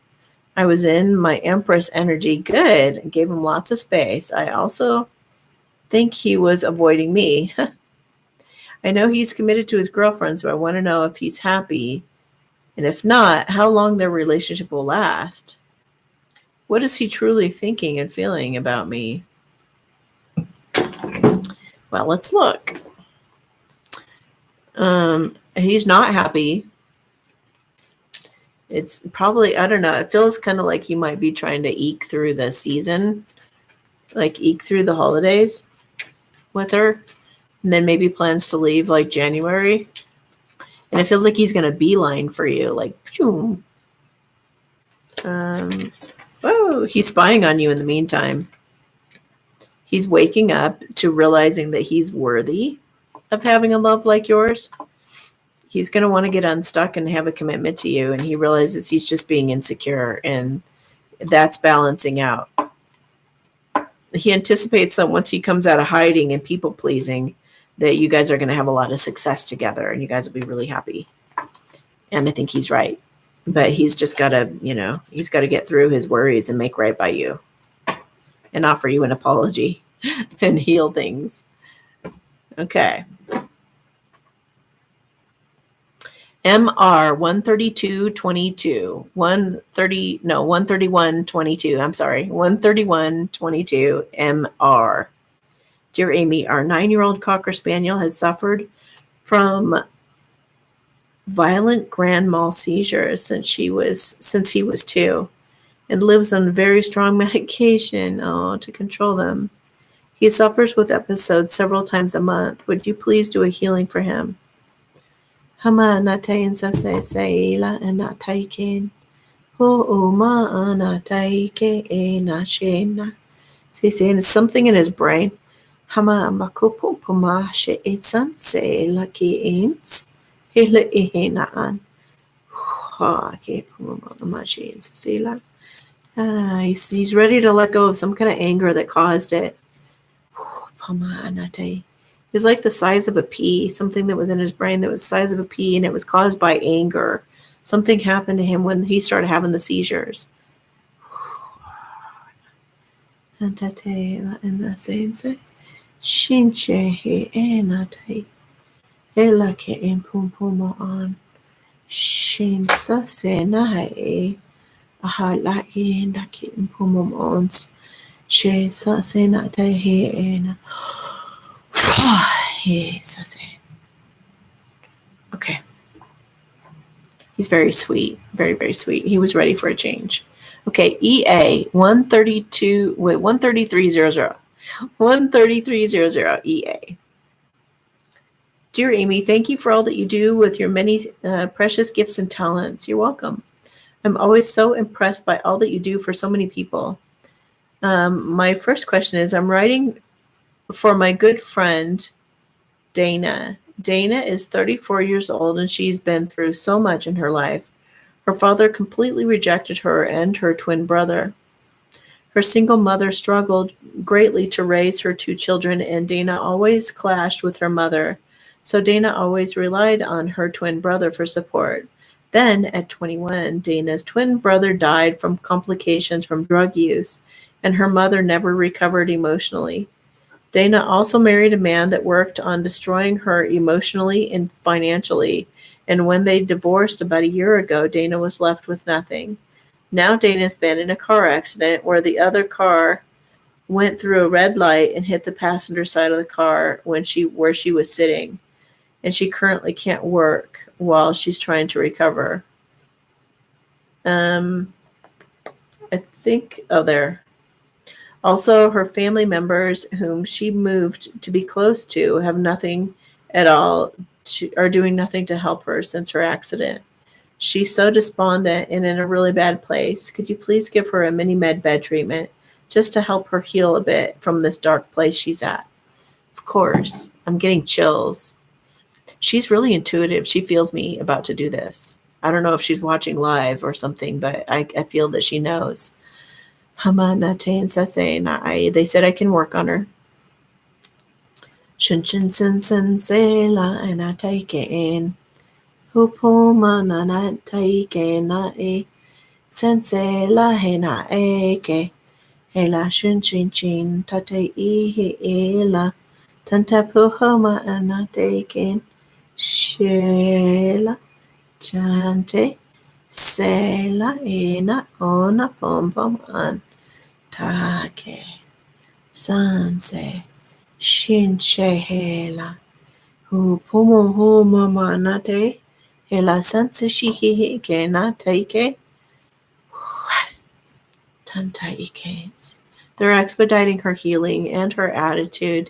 Speaker 1: I was in my Empress energy. Good. Gave him lots of space. I also think he was avoiding me. I know he's committed to his girlfriend, so I want to know if he's happy. And if not, how long their relationship will last. What is he truly thinking and feeling about me? Well, let's look. He's not happy. It's probably, I don't know. It feels kind of like he might be trying to eke through the season, like eke through the holidays with her. And then maybe plans to leave like January. And it feels like he's going to beeline for you. Like, boom. He's spying on you in the meantime. He's waking up to realizing that he's worthy of having a love like yours. He's going to want to get unstuck and have a commitment to you. And he realizes he's just being insecure. And that's balancing out. He anticipates that once he comes out of hiding and people pleasing, that you guys are going to have a lot of success together and you guys will be really happy. And I think he's right. But he's just got to, he's got to get through his worries and make right by you and offer you an apology and heal things. Okay. MR 13222. 13122. I'm sorry. 13122 MR. Dear Amy, our 9-year-old Cocker Spaniel has suffered from violent grand mal seizures since he was 2 and lives on very strong medication to control them. He suffers with episodes several times a month. Would you please do a healing for him? Hama natayin sa seila anataikin. Ho'uma anataike enashena. He's saying it's something in his brain. Hama makupupuma she itsan se laki ins. Hele ihinaan. Ha ke pumama she insila. He's ready to let go of some kind of anger that caused it. Pama anate. He's like the size of a pea, something that was in his brain that was the size of a pea, and it was caused by anger. Something happened to him when he started having the seizures. Shinche he enate. Elake in pumpumo on. Shin sa se nae. Ahala in the kitten pumum ons. She sa se nate he ena. Okay. He's very sweet. Very, very sweet. He was ready for a change. Okay, EA 13300. 13300 EA. Dear Amy, thank you for all that you do with your many precious gifts and talents. You're welcome. I'm always so impressed by all that you do for so many people. My first question is, I'm writing for my good friend, Dana. Dana is 34 years old and she's been through so much in her life. Her father completely rejected her and her twin brother. Her single mother struggled greatly to raise her 2 children, and Dana always clashed with her mother, So Dana always relied on her twin brother for support. Then, at 21, Dana's twin brother died from complications from drug use, and her mother never recovered emotionally. Dana also married a man that worked on destroying her emotionally and financially, and when they divorced about a year ago, Dana was left with nothing. Now Dana's been in a car accident where the other car went through a red light and hit the passenger side of the car where she was sitting, and she currently can't work while she's trying to recover. I think, there. Also, her family members, whom she moved to be close to, have nothing at all are doing nothing to help her since her accident. She's so despondent and in a really bad place. Could you please give her a mini med bed treatment just to help her heal a bit from this dark place she's at? Of course. I'm getting chills. She's really intuitive. She feels me about to do this. I don't know if she's watching live or something, but I feel that she knows. They said I can work on her. And I take it in. Hupuma na take na e. Sense la hena eke. Hela shun chin chin tate e la. Tanta puhoma ana taken. Shela chante. Sela ena ona pom pom an. Take. Sanse. Shin shehela. Hupumo homa manate. Hela sanse shihi ke na take. Tanta ikes. They're expediting her healing and her attitude.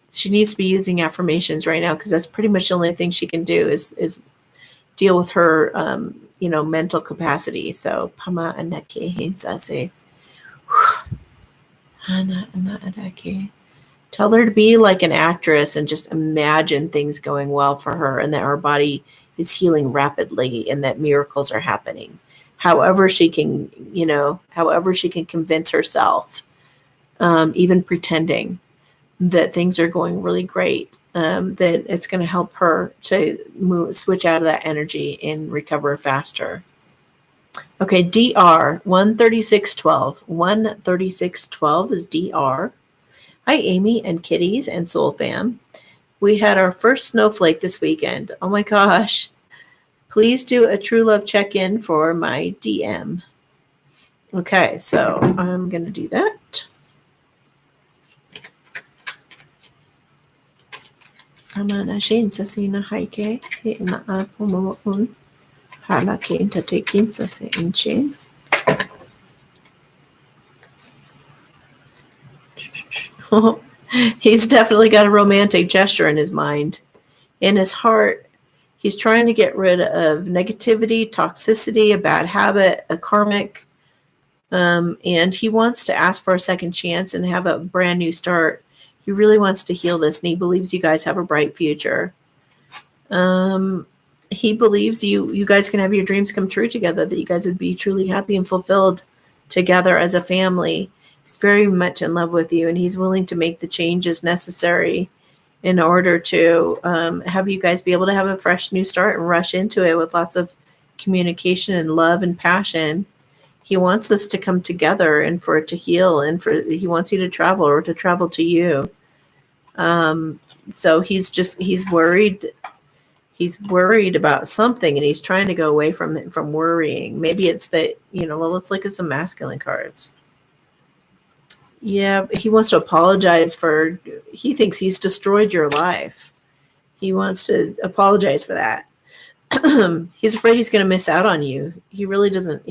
Speaker 1: She needs to be using affirmations right now because that's pretty much the only thing she can do is deal with her mental capacity. So Pama anake hinsase. Tell her to be like an actress and just imagine things going well for her and that her body is healing rapidly and that miracles are happening. However she can convince herself, even pretending that things are going really great, that it's going to help her to switch out of that energy and recover faster. Okay, DR 13612. 13612 is DR. Hi, Amy and Kitties and Soul Fam. We had our first snowflake this weekend. Oh my gosh. Please do a true love check-in for my DM. Okay, so I'm going to do that. Amana Shane Sasina Haike, na Apumoon, Halakin Tatekin Sase Inchin. He's definitely got a romantic gesture in his mind. In his heart, he's trying to get rid of negativity, toxicity, a bad habit, a karmic, and he wants to ask for a second chance and have a brand new start. He really wants to heal this, and he believes you guys have a bright future. He believes you guys can have your dreams come true together, that you guys would be truly happy and fulfilled together as a family. He's very much in love with you, and he's willing to make the changes necessary in order to have you guys be able to have a fresh new start and rush into it with lots of communication and love and passion. He wants this to come together and for it to heal, and he wants you to travel or to travel to you. So he's worried. He's worried about something, and he's trying to go away from worrying. Maybe it's that, let's look at some masculine cards. Yeah, he wants to apologize he thinks he's destroyed your life. He wants to apologize for that. He's afraid he's going to miss out on you. He really doesn't,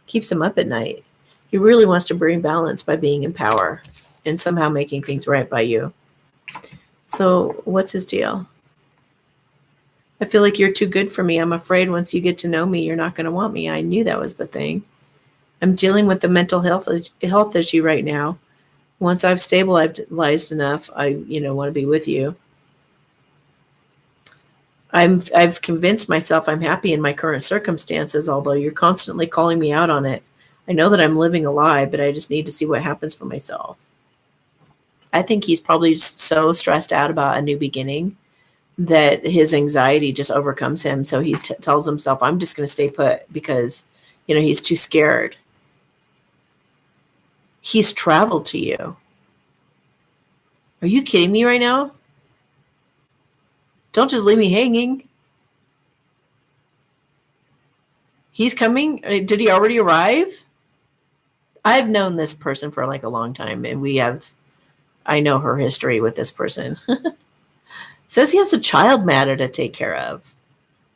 Speaker 1: keeps him up at night. He really wants to bring balance by being in power and somehow making things right by you. So what's his deal? I feel like you're too good for me. I'm afraid once you get to know me, you're not going to want me. I knew that was the thing. I'm dealing with the mental health issue right now. Once I've stabilized enough, I want to be with you. I've convinced myself I'm happy in my current circumstances, although you're constantly calling me out on it. I know that I'm living a lie, but I just need to see what happens for myself. I think he's probably so stressed out about a new beginning that his anxiety just overcomes him. So he tells himself, I'm just going to stay put because, he's too scared. He's traveled to you. Are you kidding me right now? Don't just leave me hanging. He's coming? Did he already arrive? I've known this person for like a long time, and I know her history with this person. Says he has a child matter to take care of,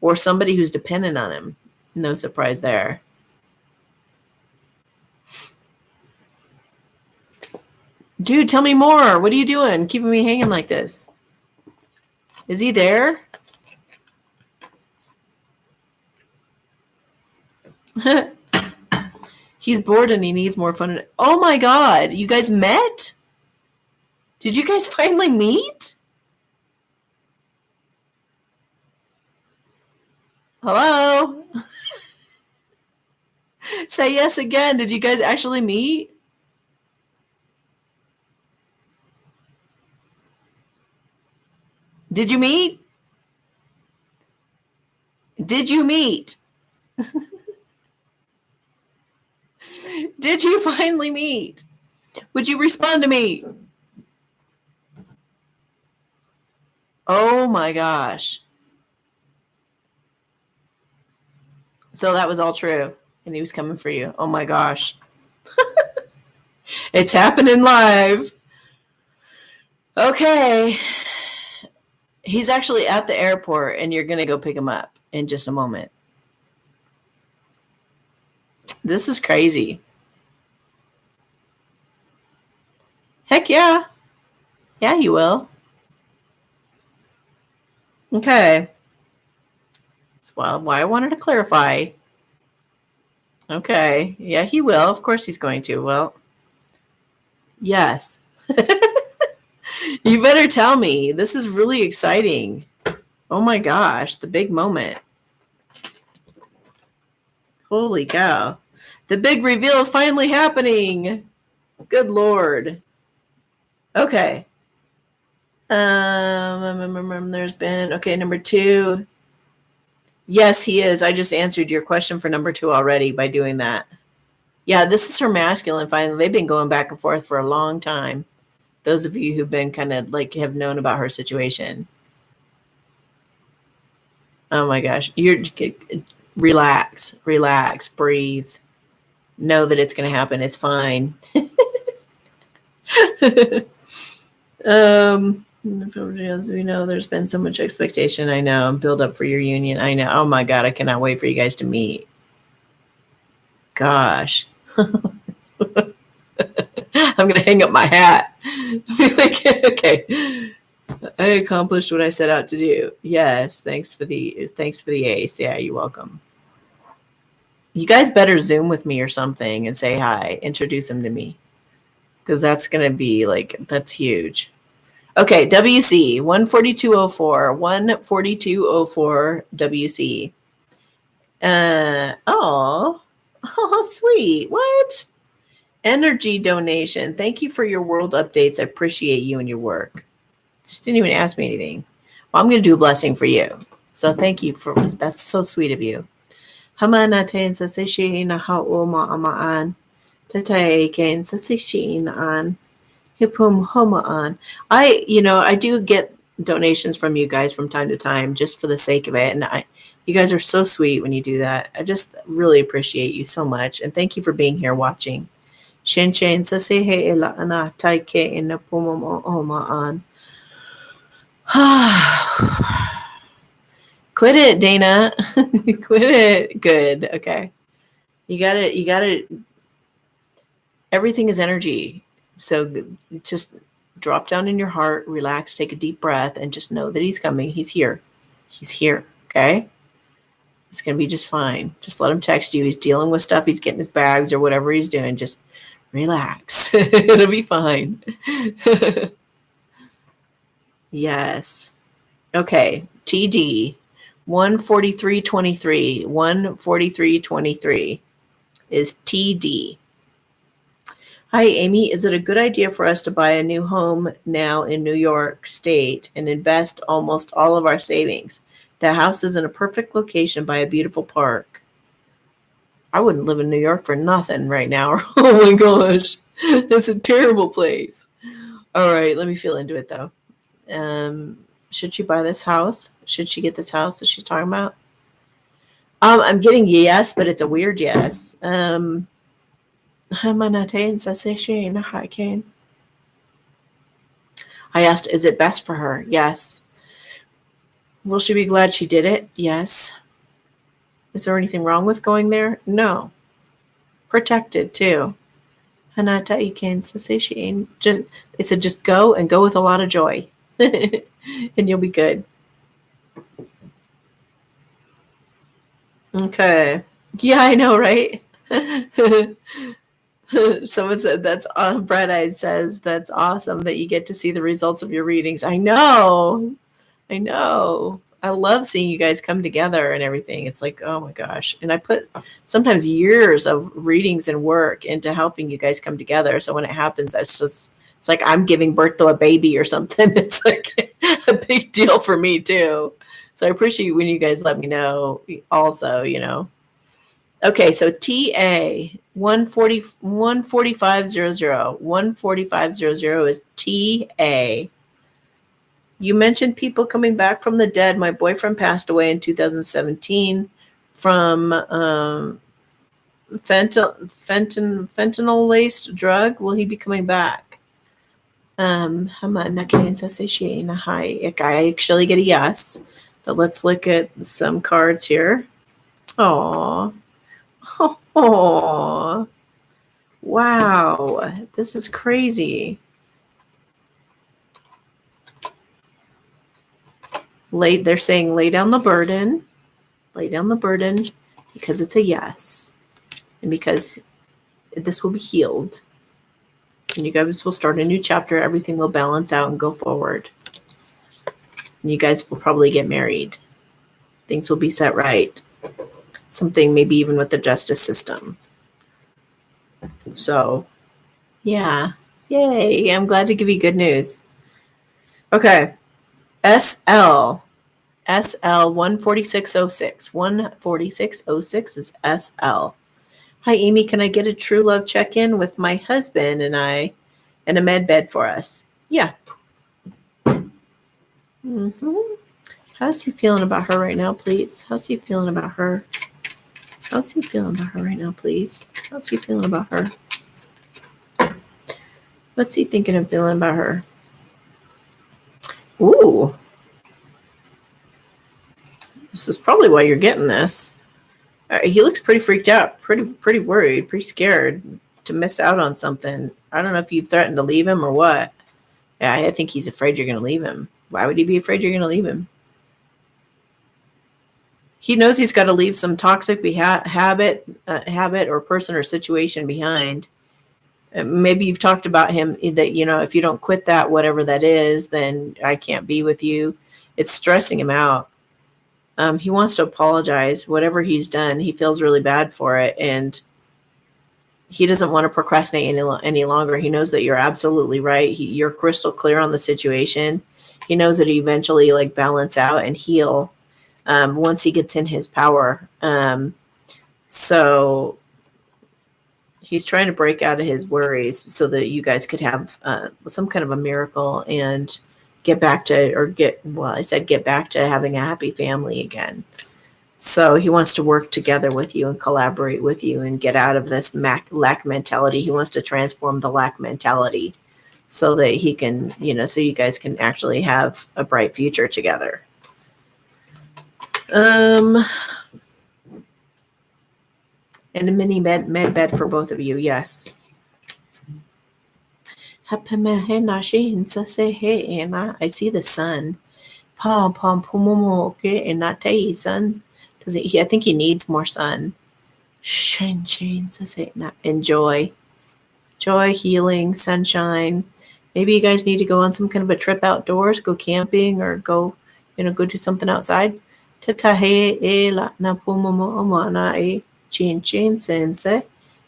Speaker 1: or somebody who's dependent on him. No surprise there. Dude, tell me more. What are you doing? Keeping me hanging like this. Is he there? He's bored and he needs more fun. Oh my God. You guys met? Did you guys finally meet? Hello? Say yes again. Did you guys actually meet? Did you meet? Did you meet? Did you finally meet? Would you respond to me? Oh my gosh. So that was all true. And he was coming for you. Oh my gosh. It's happening live. Okay. He's actually at the airport and you're going to go pick him up in just a moment. This is crazy. Heck yeah. Yeah, you will. Okay. Well, why I wanted to clarify. Okay. Yeah, he will. Of course he's going to. Well, yes. You better tell me. This is really exciting. Oh my gosh, the big moment. Holy cow. The big reveal is finally happening. Good Lord. Okay. There's been, okay, number 2. Yes, he is. I just answered your question for number 2 already by doing that. Yeah, this is her masculine finally. They've been going back and forth for a long time. Those of you who've been kind of like have known about her situation. Oh my gosh. Relax, breathe. Know that it's going to happen. It's fine. As we know, there's been so much expectation. I know. Build up for your union. I know. Oh my God. I cannot wait for you guys to meet. Gosh. I'm going to hang up my hat. Okay. I accomplished what I set out to do. Yes. Thanks for the ace. Yeah, you're welcome. You guys better Zoom with me or something and say hi. Introduce him to me. Because that's going to be that's huge. Okay, WC 14204, 14204 WC. Oh, sweet. What? Energy donation. Thank you for your world updates. I appreciate you and your work. Just didn't even ask me anything. Well, I'm going to do a blessing for you. So thank you that's so sweet of you. Hamanaten sa sishi na haoma amaan. Tatay ken sa sishi naan. Hipum homaan. I do get donations from you guys from time to time just for the sake of it. And you guys are so sweet when you do that. I just really appreciate you so much. And thank you for being here watching. Shinchen sa sihe ila ana taike ina pumum omaan. Quit it, Dana. Quit it. Good. Okay. You got it. Everything is energy. So just drop down in your heart, relax, take a deep breath, and just know that he's coming. He's here. He's here. Okay. It's going to be just fine. Just let him text you. He's dealing with stuff. He's getting his bags or whatever he's doing. Just relax. It'll be fine. Yes. Okay. TD 14323. 14323 is TD. Hi, Amy. Is it a good idea for us to buy a new home now in New York State and invest almost all of our savings? The house is in a perfect location by a beautiful park. I wouldn't live in New York for nothing right now. Oh my gosh. It's a terrible place. All right, let me feel into it though. Should she buy this house? Should she get this house that she's talking about? I'm getting yes, but it's a weird yes. I asked, is it best for her? Yes. Will she be glad she did it? Yes. Is there anything wrong with going there? No. Protected too. Just, they said just go and go with a lot of joy. And you'll be good. Okay. Yeah, I know, right? Someone said that's Bright Eyes says that's awesome that you get to see the results of your readings. I know. I love seeing you guys come together and everything. It's like, oh my gosh. And I put sometimes years of readings and work into helping you guys come together. So when it happens, it's like I'm giving birth to a baby or something. It's like a big deal for me too. So I appreciate when you guys let me know also, Okay, so TA 14500. 14500 is TA. You mentioned people coming back from the dead. My boyfriend passed away in 2017 from fentanyl-laced drug. Will he be coming back? I actually get a yes. But let's look at some cards here. Aww. Oh, wow. This is crazy. They're saying lay down the burden. Lay down the burden because it's a yes. And because this will be healed. And you guys will start a new chapter. Everything will balance out and go forward. And you guys will probably get married. Things will be set right. Something maybe even with the justice system. So, yeah. Yay. I'm glad to give you good news. Okay. SL 14606. 14606 is SL. Hi, Amy. Can I get a true love check-in with my husband and I and a med bed for us? Yeah. How's he feeling about her right now, please? How's he feeling about her? How's he feeling about her right now, please? How's he feeling about her? What's he thinking and feeling about her? Ooh. This is probably why you're getting this. He looks pretty freaked out, pretty worried, pretty scared to miss out on something. I don't know if you've threatened to leave him or what. Yeah, I think he's afraid you're going to leave him. Why would he be afraid you're going to leave him? He knows he's got to leave some toxic habit or person or situation behind. Maybe you've talked about him that, if you don't quit that, whatever that is, then I can't be with you. It's stressing him out. He wants to apologize. Whatever he's done, he feels really bad for it. And he doesn't want to procrastinate any longer. He knows that you're absolutely right. You're crystal clear on the situation. He knows that he eventually balance out and heal once he gets in his power. So he's trying to break out of his worries so that you guys could have some kind of a miracle and get back to having a happy family again. So he wants to work together with you and collaborate with you and get out of this lack mentality. He wants to transform the lack mentality so that he can, so you guys can actually have a bright future together. And a mini med bed for both of you. Yes. I see the sun. I think he needs more sun. Enjoy. Joy, healing, sunshine. Maybe you guys need to go on some kind of a trip outdoors, go camping or go do something outside.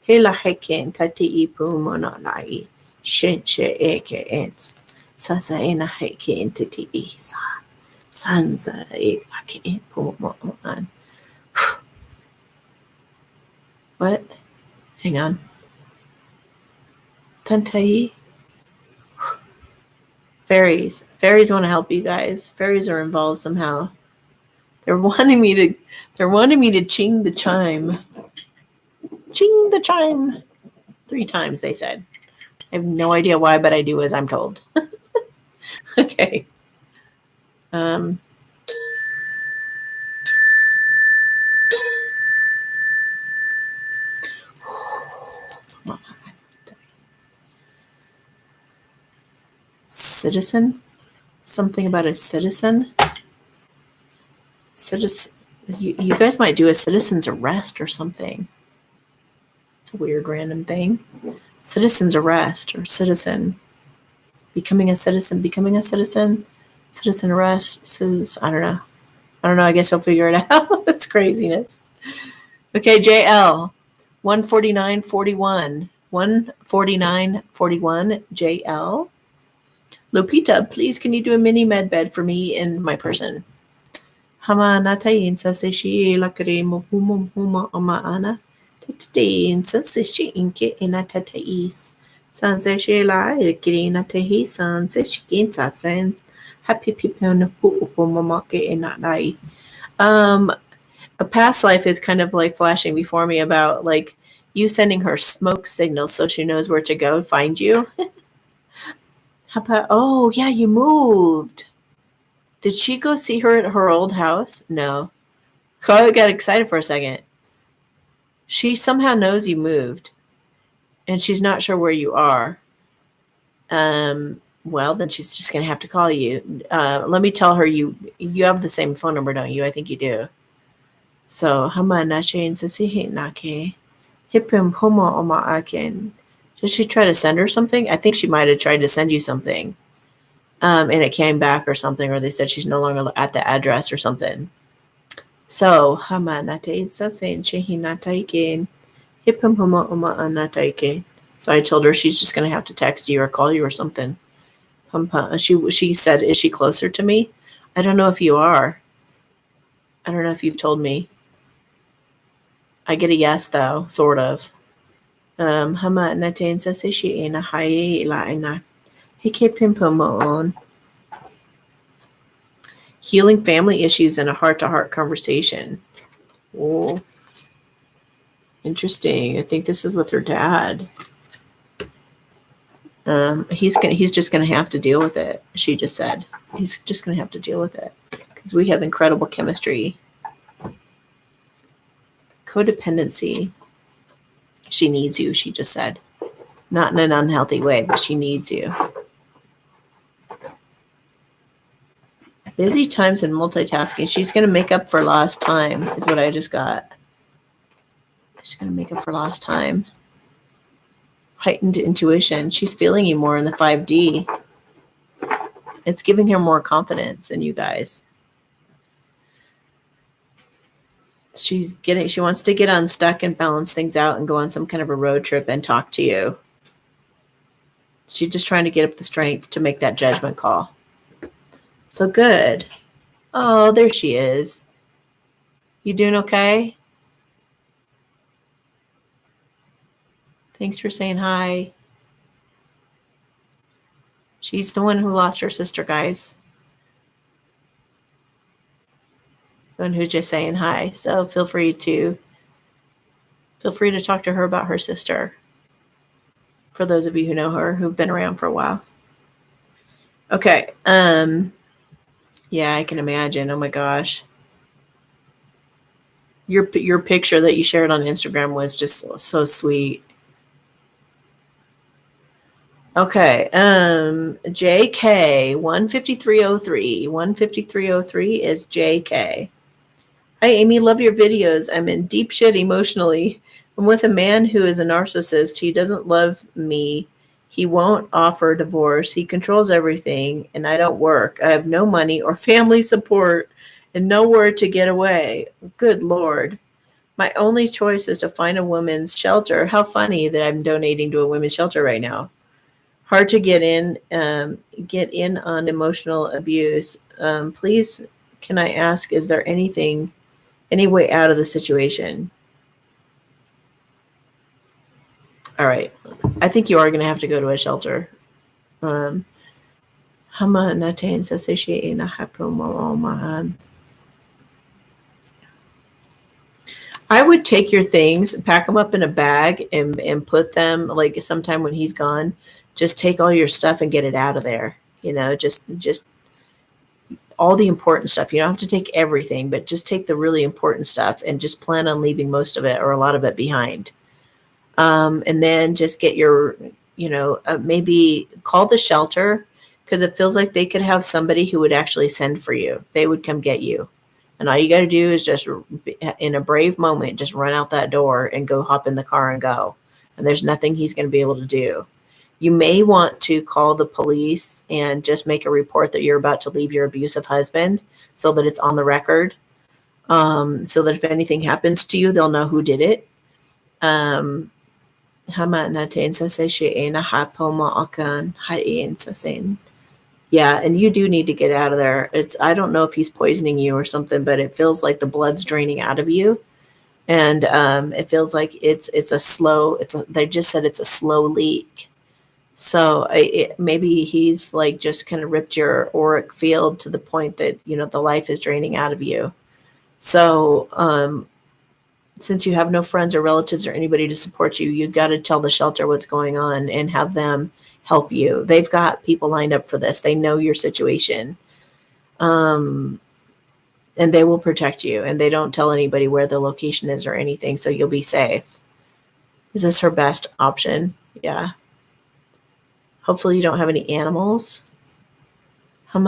Speaker 1: Hela heken tati ipu mononai. Shenche eke ents. Sasa ena heken tati isa. Sansa e ake ipu monon. What? Hang on. Tantai. Fairies. Fairies want to help you guys. Fairies are involved somehow. They're wanting me to ching the chime. Ching the chime. 3 times, they said. I have no idea why, but I do as I'm told. Okay. Citizen? Something about a citizen? Citizen. You guys might do a citizen's arrest or something. It's a weird random thing. Citizen's arrest or citizen. Becoming a citizen. Citizen arrest. I don't know. I guess I'll figure it out. That's craziness. Okay, JL. 149.41. 149.41. JL. Lupita, please, can you do a mini med bed for me and my person? Hama natayin sa seshi lakare mo huma ana. Tatayin sa seshi inke inatatais. San seshi la ikiri natahi san seshi kinsa sans. Happy people no pu upomamake inatai. A past life is kind of like flashing before me about like you sending her smoke signals so she knows where to go find you. Oh, yeah, you moved. Did she go see her at her old house? No. I got excited for a second. She somehow knows you moved, and she's not sure where you are. Well, then she's just going to have to call you. Let me tell her you have the same phone number, don't you? I think you do. So, hama nache insasihi nake. Hipim homo oma aken. Did she try to send her something? I think she might have tried to send you something. And it came back or something, or they said she's no longer at the address or something. So, hama nate sasen shehi nataiken. Hipim homo oma anataiken. So I told her she's just going to have to text you or call you or something. She said, is she closer to me? I don't know if you are. I don't know if you've told me. I get a yes, though, sort of. Hama natain sa seshi ina haye ila ina. Hike pimpomoon. Healing family issues in a heart-to-heart conversation. Oh, interesting. I think this is with her dad. He's just going to have to deal with it. She just said he's just going to have to deal with it because we have incredible chemistry. Codependency. She needs you, she just said. Not in an unhealthy way, but she needs you. Busy times and multitasking. She's going to make up for lost time, is what I just got. She's going to make up for lost time. Heightened intuition. She's feeling you more in the 5D. It's giving her more confidence in you guys. She wants to get unstuck and balance things out and go on some kind of a road trip and talk to you. She's just trying to get up the strength to make that judgment call. So good. Oh, there she is. You doing okay? Thanks for saying hi. She's the one who lost her sister, guys. The one who's just saying hi. So feel free to talk to her about her sister. For those of you who know her, who've been around for a while. Okay. Yeah, I can imagine. Oh my gosh. Your picture that you shared on Instagram was just so sweet. Okay. JK 15303. 15303 is JK. Hi, Amy. Love your videos. I'm in deep shit emotionally. I'm with a man who is a narcissist. He doesn't love me. He won't offer divorce. He controls everything, and I don't work. I have no money or family support and nowhere to get away. Good Lord. My only choice is to find a women's shelter. How funny that I'm donating to a women's shelter right now. Hard to get in on emotional abuse. Please, can I ask, is there any way out of the situation? All right. I think you are going to have to go to a shelter. Hama natin sa sashiin na hapon. I would take your things, pack them up in a bag, and put them, like, sometime when he's gone. Just take all your stuff and get it out of there. Just all the important stuff. You don't have to take everything, but just take the really important stuff and just plan on leaving most of it or a lot of it behind. And then just get your, maybe call the shelter, because it feels like they could have somebody who would actually send for you. They would come get you. And all you got to do is just, in a brave moment, just run out that door and go hop in the car and go. And there's nothing he's going to be able to do. You may want to call the police and just make a report that you're about to leave your abusive husband, so that it's on the record. So that if anything happens to you, they'll know who did it. Yeah, and you do need to get out of there. I don't know if he's poisoning you or something, but it feels like the blood's draining out of you. And it feels like they just said it's a slow leak. So maybe he's like just kind of ripped your auric field to the point that, the life is draining out of you. So since you have no friends or relatives or anybody to support you, you got to tell the shelter what's going on and have them help you. They've got people lined up for this. They know your situation. And they will protect you, and they don't tell anybody where the location is or anything. So you'll be safe. Is this her best option? Yeah. Hopefully you don't have any animals. You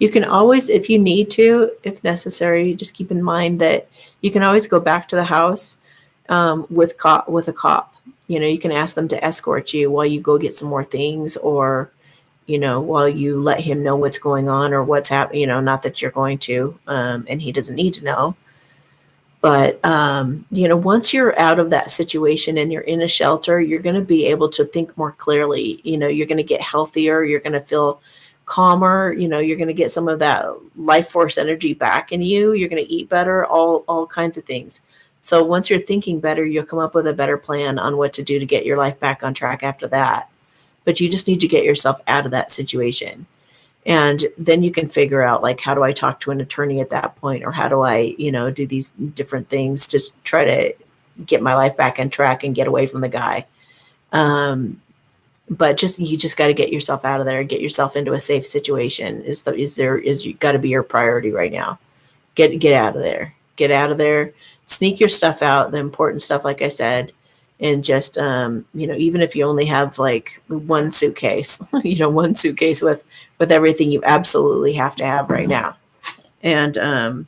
Speaker 1: can always, if you need to, if necessary, just keep in mind that you can always go back to the house with a cop. You can ask them to escort you while you go get some more things, or while you let him know what's going on or what's happening. Not that you're going to, and he doesn't need to know. But once you're out of that situation and you're in a shelter, you're going to be able to think more clearly. You're going to get healthier. You're going to feel calmer. You're going to get some of that life force energy back in you. You're going to eat better, all kinds of things. So once you're thinking better, you'll come up with a better plan on what to do to get your life back on track after that. But you just need to get yourself out of that situation. And then you can figure out, like, how do I talk to an attorney at that point? Or how do I, do these different things to try to get my life back on track and get away from the guy. But you just got to get yourself out of there, get yourself into a safe situation is got to be your priority right now. Get out of there, sneak your stuff out, the important stuff, like I said. And just, even if you only have like one suitcase, one suitcase with everything you absolutely have to have right now. And, and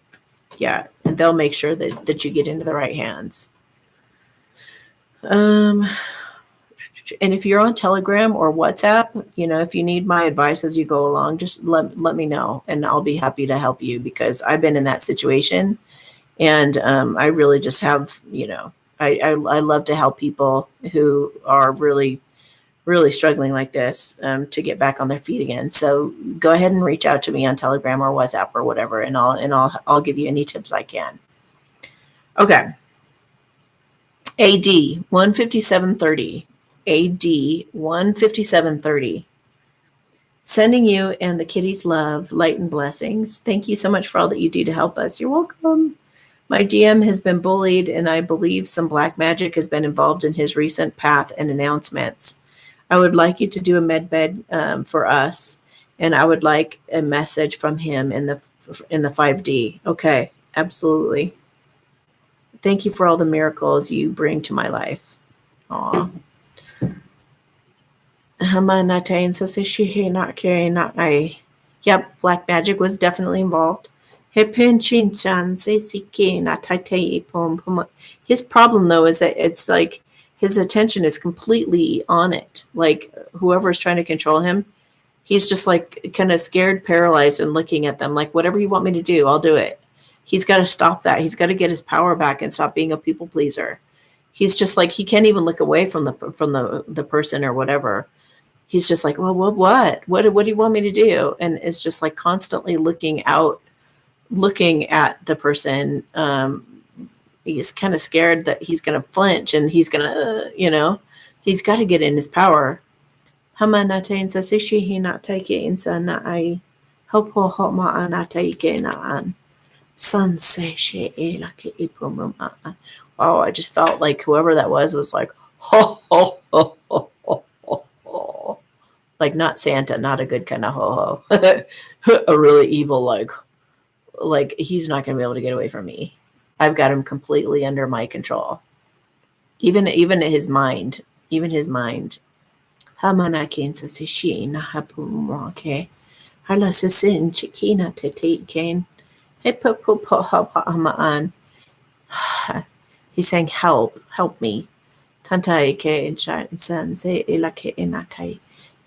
Speaker 1: they'll make sure that you get into the right hands. And if you're on Telegram or WhatsApp, if you need my advice as you go along, just let me know, and I'll be happy to help you, because I've been in that situation. And I really just have, I love to help people who are really, really struggling like this to get back on their feet again. So go ahead and reach out to me on Telegram or WhatsApp or whatever, and I'll give you any tips I can. Okay. AD 15730. AD 15730. Sending you and the kitties love, light, and blessings. Thank you so much for all that you do to help us. You're welcome. My GM has been bullied, and I believe some black magic has been involved in his recent path and announcements. I would like you to do a med bed for us, and I would like a message from him in the 5D. Okay, absolutely. Thank you for all the miracles you bring to my life. Aw. Yep, black magic was definitely involved. His problem, though, is that it's like his attention is completely on it. Like, whoever's trying to control him He's just like kind of scared, paralyzed, and looking at them like, whatever you want me to do, I'll do it. He's got to stop that. He's got to get his power back and stop being a people pleaser. He's just like, he can't even look away from the person or whatever. He's just like, well, what do you want me to do? And it's just like constantly looking at the person. He's kind of scared that he's going to flinch and he's going to, he's got to get in his power. Hamanatain sa sishi not taking sa na I hope homa anataike na an sun se she like ipumum. Wow, I just felt like whoever that was like ho ho ho ho ho ho ho. Like not Santa, not a good kind of ho ho. A really evil like he's not gonna be able to get away from me. I've got him completely under my control. Even his mind. Hamanakin sa sishi na hapumake. Hala sa sin chikina te taken. He's saying, help me.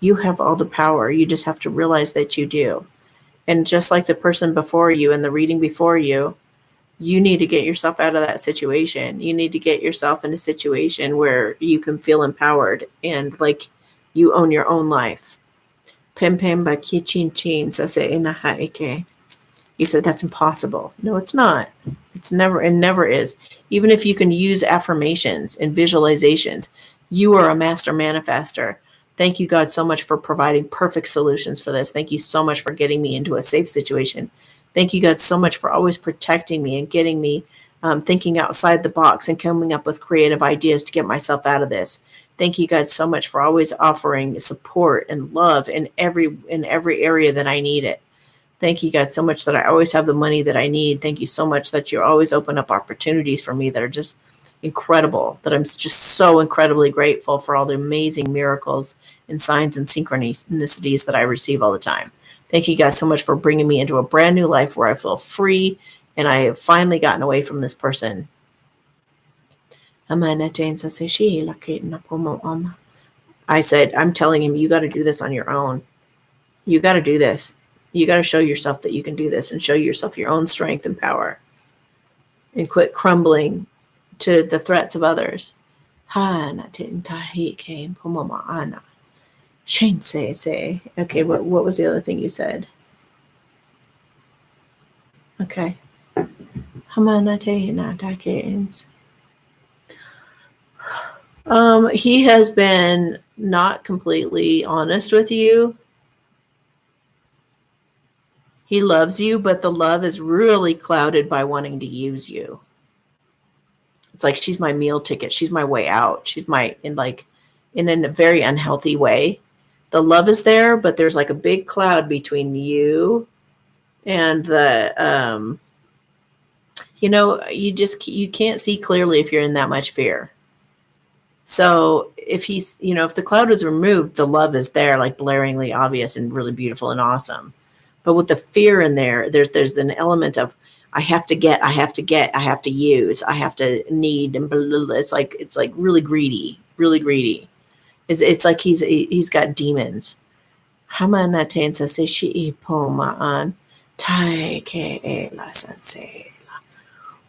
Speaker 1: You have all the power. You just have to realize that you do. And just like the person before you and the reading before you, you need to get yourself out of that situation. You need to get yourself in a situation where you can feel empowered and like you own your own life. Pem pem ba ki chin chin sase inaha ike. He said, that's impossible. No, it's not. It never is. Even if you can use affirmations and visualizations, you are a master manifester. Thank you, God, so much for providing perfect solutions for this. Thank you so much for getting me into a safe situation. Thank you, God, so much for always protecting me and getting me thinking outside the box and coming up with creative ideas to get myself out of this. Thank you, God, so much for always offering support and love in every area that I need it. Thank you, God, so much that I always have the money that I need. Thank you so much that you always open up opportunities for me that are just incredible, that I'm just so incredibly grateful for all the amazing miracles and signs and synchronicities that I receive all the time. Thank you, God, so much for bringing me into a brand new life where I feel free and I have finally gotten away from this person. I said, I'm telling him, you got to do this on your own. You got to do this. You got to show yourself that you can do this and show yourself your own strength and power and quit crumbling to the threats of others. Okay, what was the other thing you said? Okay. He has been not completely honest with you. He loves you, but the love is really clouded by wanting to use you. It's like she's my meal ticket. She's my way out. She's in a very unhealthy way. The love is there, but there's like a big cloud between you and the, you can't see clearly if you're in that much fear. So if if the cloud was removed, the love is there, like blaringly obvious and really beautiful and awesome. But with the fear in there, there's an element of I have to get, I have to use, I have to need, and blah, blah, blah. It's like really greedy. It's like he's got demons. Hamanatensa se shi poma an tai ke la sanse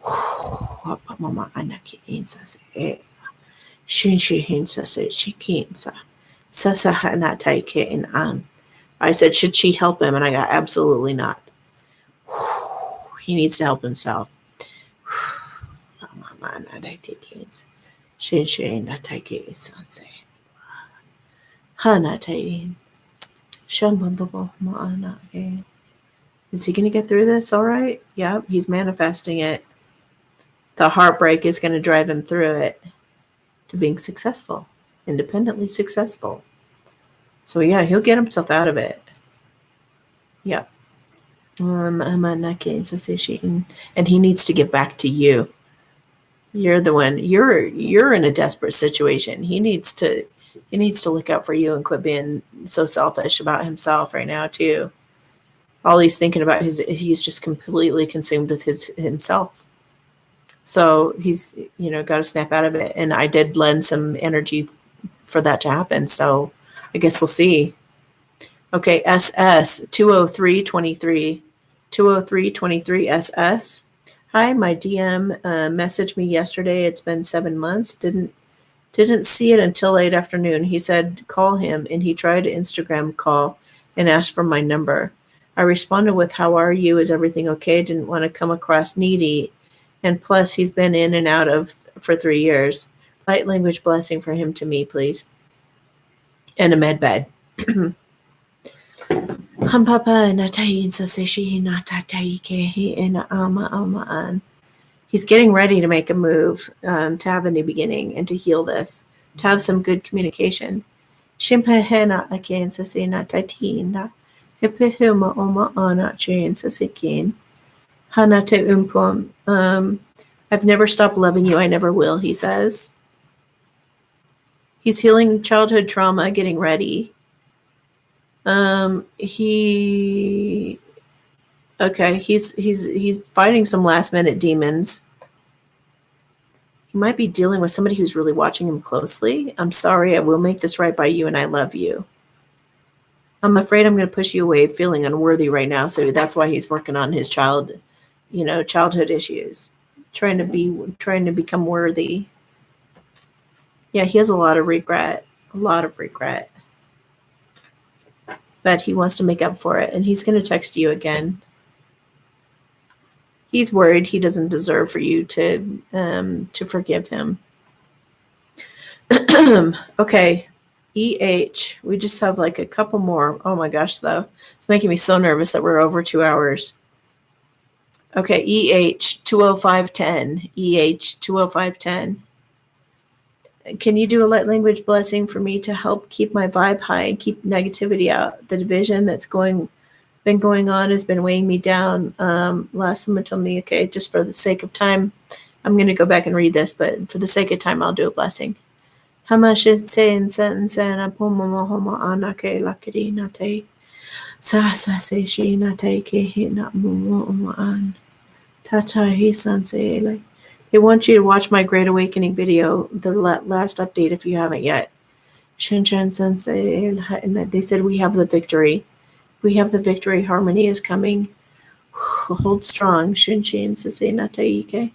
Speaker 1: la mama anaki insa se shinshi hinsa se chikinsa sasa hana tai ke in an. I said, should she help him? And I got, absolutely not. He needs to help himself. Is he going to get through this all right? Yep, he's manifesting it. The heartbreak is going to drive him through it to being successful, independently successful. So yeah, he'll get himself out of it. Yeah. And he needs to give back to you. You're the one. You're in a desperate situation. He needs to look out for you and quit being so selfish about himself right now too. All he's thinking about he's just completely consumed with himself. So he's got to snap out of it. And I did lend some energy for that to happen. So I guess we'll see. Okay, SS 20323. 20323 SS. Hi, my DM messaged me yesterday. It's been 7 months. Didn't see it until late afternoon. He said call him, and he tried to Instagram call and asked for my number. I responded with how are you? Is everything okay? Didn't want to come across needy. And plus he's been in and out of for 3 years. Light language blessing for him to me, please. And a med bed. Hum papa natain sa seshi natatai ke ina ama an. He's getting ready to make a move, to have a new beginning and to heal this, to have some good communication. Shimpahena again sa sina tatina. Hipihuma oma ana chain sa sikin. Hanate umpum. I've never stopped loving you. I never will, he says. He's healing childhood trauma, getting ready. He's fighting some last minute demons. He might be dealing with somebody who's really watching him closely. I'm sorry, I will make this right by you and I love you. I'm afraid I'm going to push you away, feeling unworthy right now. So that's why he's working on his childhood issues, trying to become worthy. Yeah, he has a lot of regret. But he wants to make up for it, and he's going to text you again. He's worried he doesn't deserve for you to forgive him. Okay, EH. We just have like a couple more. Oh my gosh, though. It's making me so nervous that we're over 2 hours. Okay, EH 20510. EH 20510. Can you do a light language blessing for me to help keep my vibe high and keep negativity out? The division that's been going on has been weighing me down. Last someone told me, okay, just for the sake of time, I'm going to go back and read this, but for the sake of time, I'll do a blessing. They want you to watch my Great Awakening video, the last update, if you haven't yet. They said we have the victory. We have the victory. Harmony is coming. Hold strong. Shinshin sase nataike.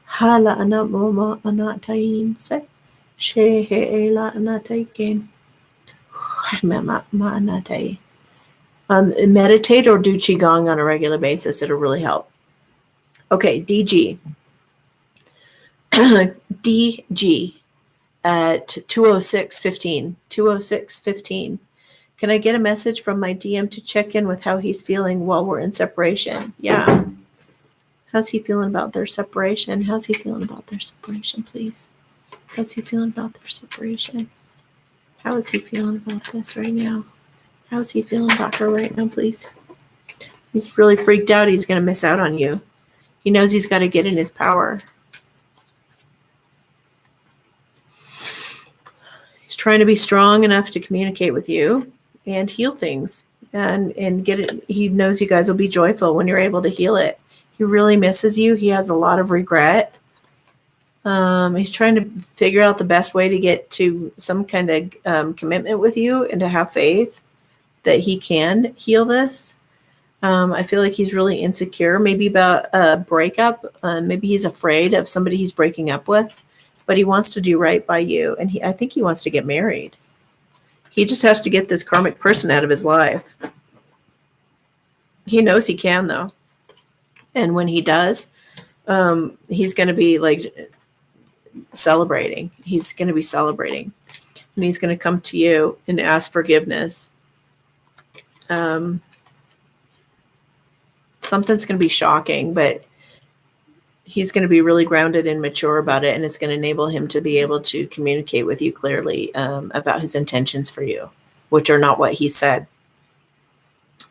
Speaker 1: Hala anamoma anatainse. Sheheela anataiken. Mama anatai. Meditate or do Qigong on a regular basis. It'll really help. Okay, DG. DG at 206:15. 206:15. Can I get a message from my DM to check in with how he's feeling while we're in separation? Yeah. How's he feeling about their separation? How's he feeling about their separation, please? How's he feeling about their separation? How is he feeling about this right now? How's he feeling about her right now, please? He's really freaked out. He's going to miss out on you. He knows he's got to get in his power. He's trying to be strong enough to communicate with you and heal things and get it. He knows you guys will be joyful when you're able to heal it. He really misses you. He has a lot of regret. He's trying to figure out the best way to get to some kind of commitment with you and to have faith that he can heal this. I feel like he's really insecure, maybe about a breakup. Maybe he's afraid of somebody he's breaking up with, but he wants to do right by you. And I think he wants to get married. He just has to get this karmic person out of his life. He knows he can, though. And when he does, he's going to be like celebrating. He's going to be celebrating. And he's going to come to you and ask forgiveness. Something's going to be shocking, but he's going to be really grounded and mature about it, and it's going to enable him to be able to communicate with you clearly about his intentions for you, which are not what he said.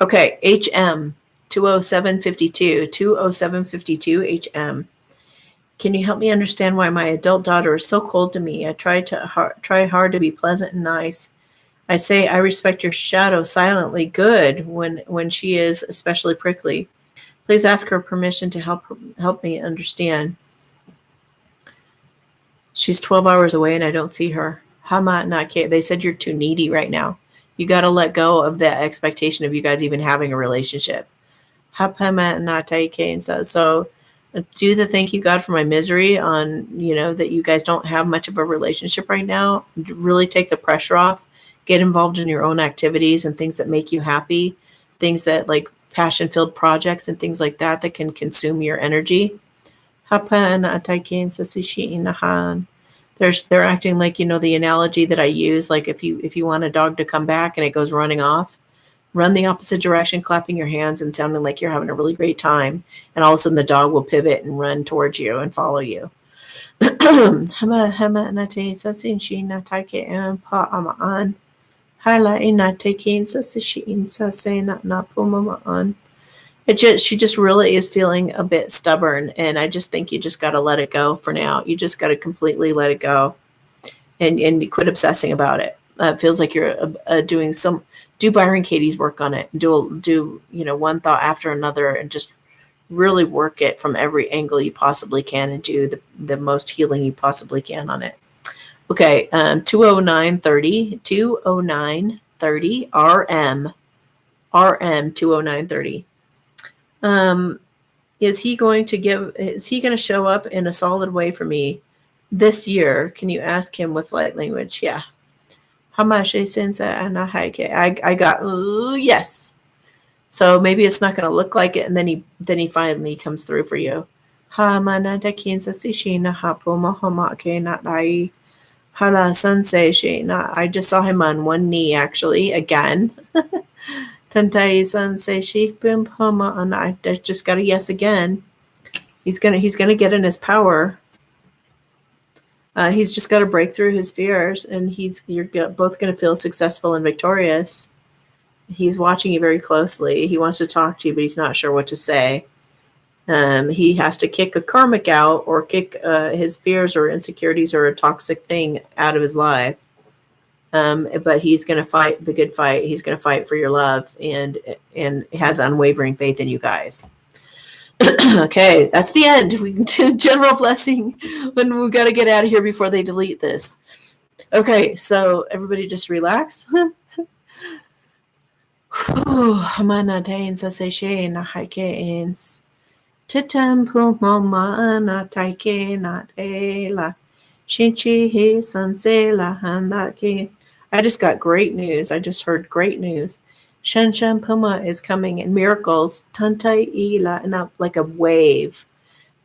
Speaker 1: Okay, HM 20752, 20752 HM. Can you help me understand why my adult daughter is so cold to me? I try hard to be pleasant and nice. I say I respect your shadow silently. Good when she is especially prickly. Please ask her permission to help me understand. She's 12 hours away and I don't see her. Hama not Kate. They said you're too needy right now. You got to let go of that expectation of you guys even having a relationship. So do the thank you God for my misery on, that you guys don't have much of a relationship right now. Really take the pressure off. Get involved in your own activities and things that make you happy. Things that like passion-filled projects and things like that that can consume your energy. They're acting like, the analogy that I use, like if you want a dog to come back and it goes running off, run the opposite direction, clapping your hands and sounding like you're having a really great time. And all of a sudden the dog will pivot and run towards you and follow you. She just really is feeling a bit stubborn, and I just think you just got to let it go for now. You just got to completely let it go, and quit obsessing about it. It feels like you're do Byron Katie's work on it. Do one thought after another, and just really work it from every angle you possibly can, and do the most healing you possibly can on it. Okay, 20930 RM 20930. Is he going to show up in a solid way for me this year? Can you ask him with light language? Yeah. I got yes. So maybe it's not going to look like it, and then he finally comes through for you. I just saw him on one knee actually again. I just got a yes again. He's gonna get in his power. He's just got to break through his fears, and you're both going to feel successful and victorious. He's watching you very closely. He wants to talk to you, but he's not sure what to say. He has to kick a karmic out, or kick his fears or insecurities or a toxic thing out of his life. But he's going to fight the good fight. He's going to fight for your love, and has unwavering faith in you guys. Okay, that's the end. We can general blessing when we got to get out of here before they delete this. Okay, so everybody just relax. I just got great news. I just heard great news. Shan Shan Puma is coming in miracles. Tantai ila, and like a wave.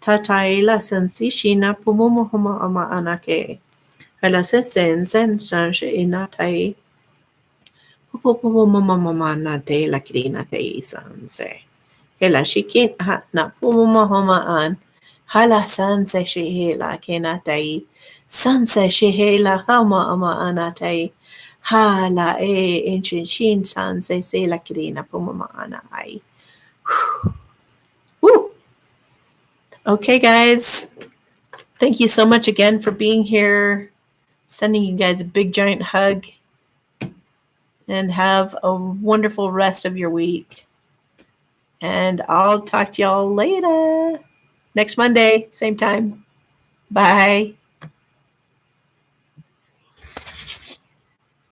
Speaker 1: Tataila sensishina pumumohoma ama anake. Hala sen sanshe inatai. Pupumama nate lakirina te sanse. Hela shikin ha na pumumohoma an. Hala sanse shihela kenatai. Sanse shihela hama ama anatai. Hala ancient shin sanse se lakirina pumama anai. Woo! Okay, guys. Thank you so much again for being here. Sending you guys a big giant hug. And have a wonderful rest of your week. And I'll talk to y'all later. Next Monday, same time. Bye.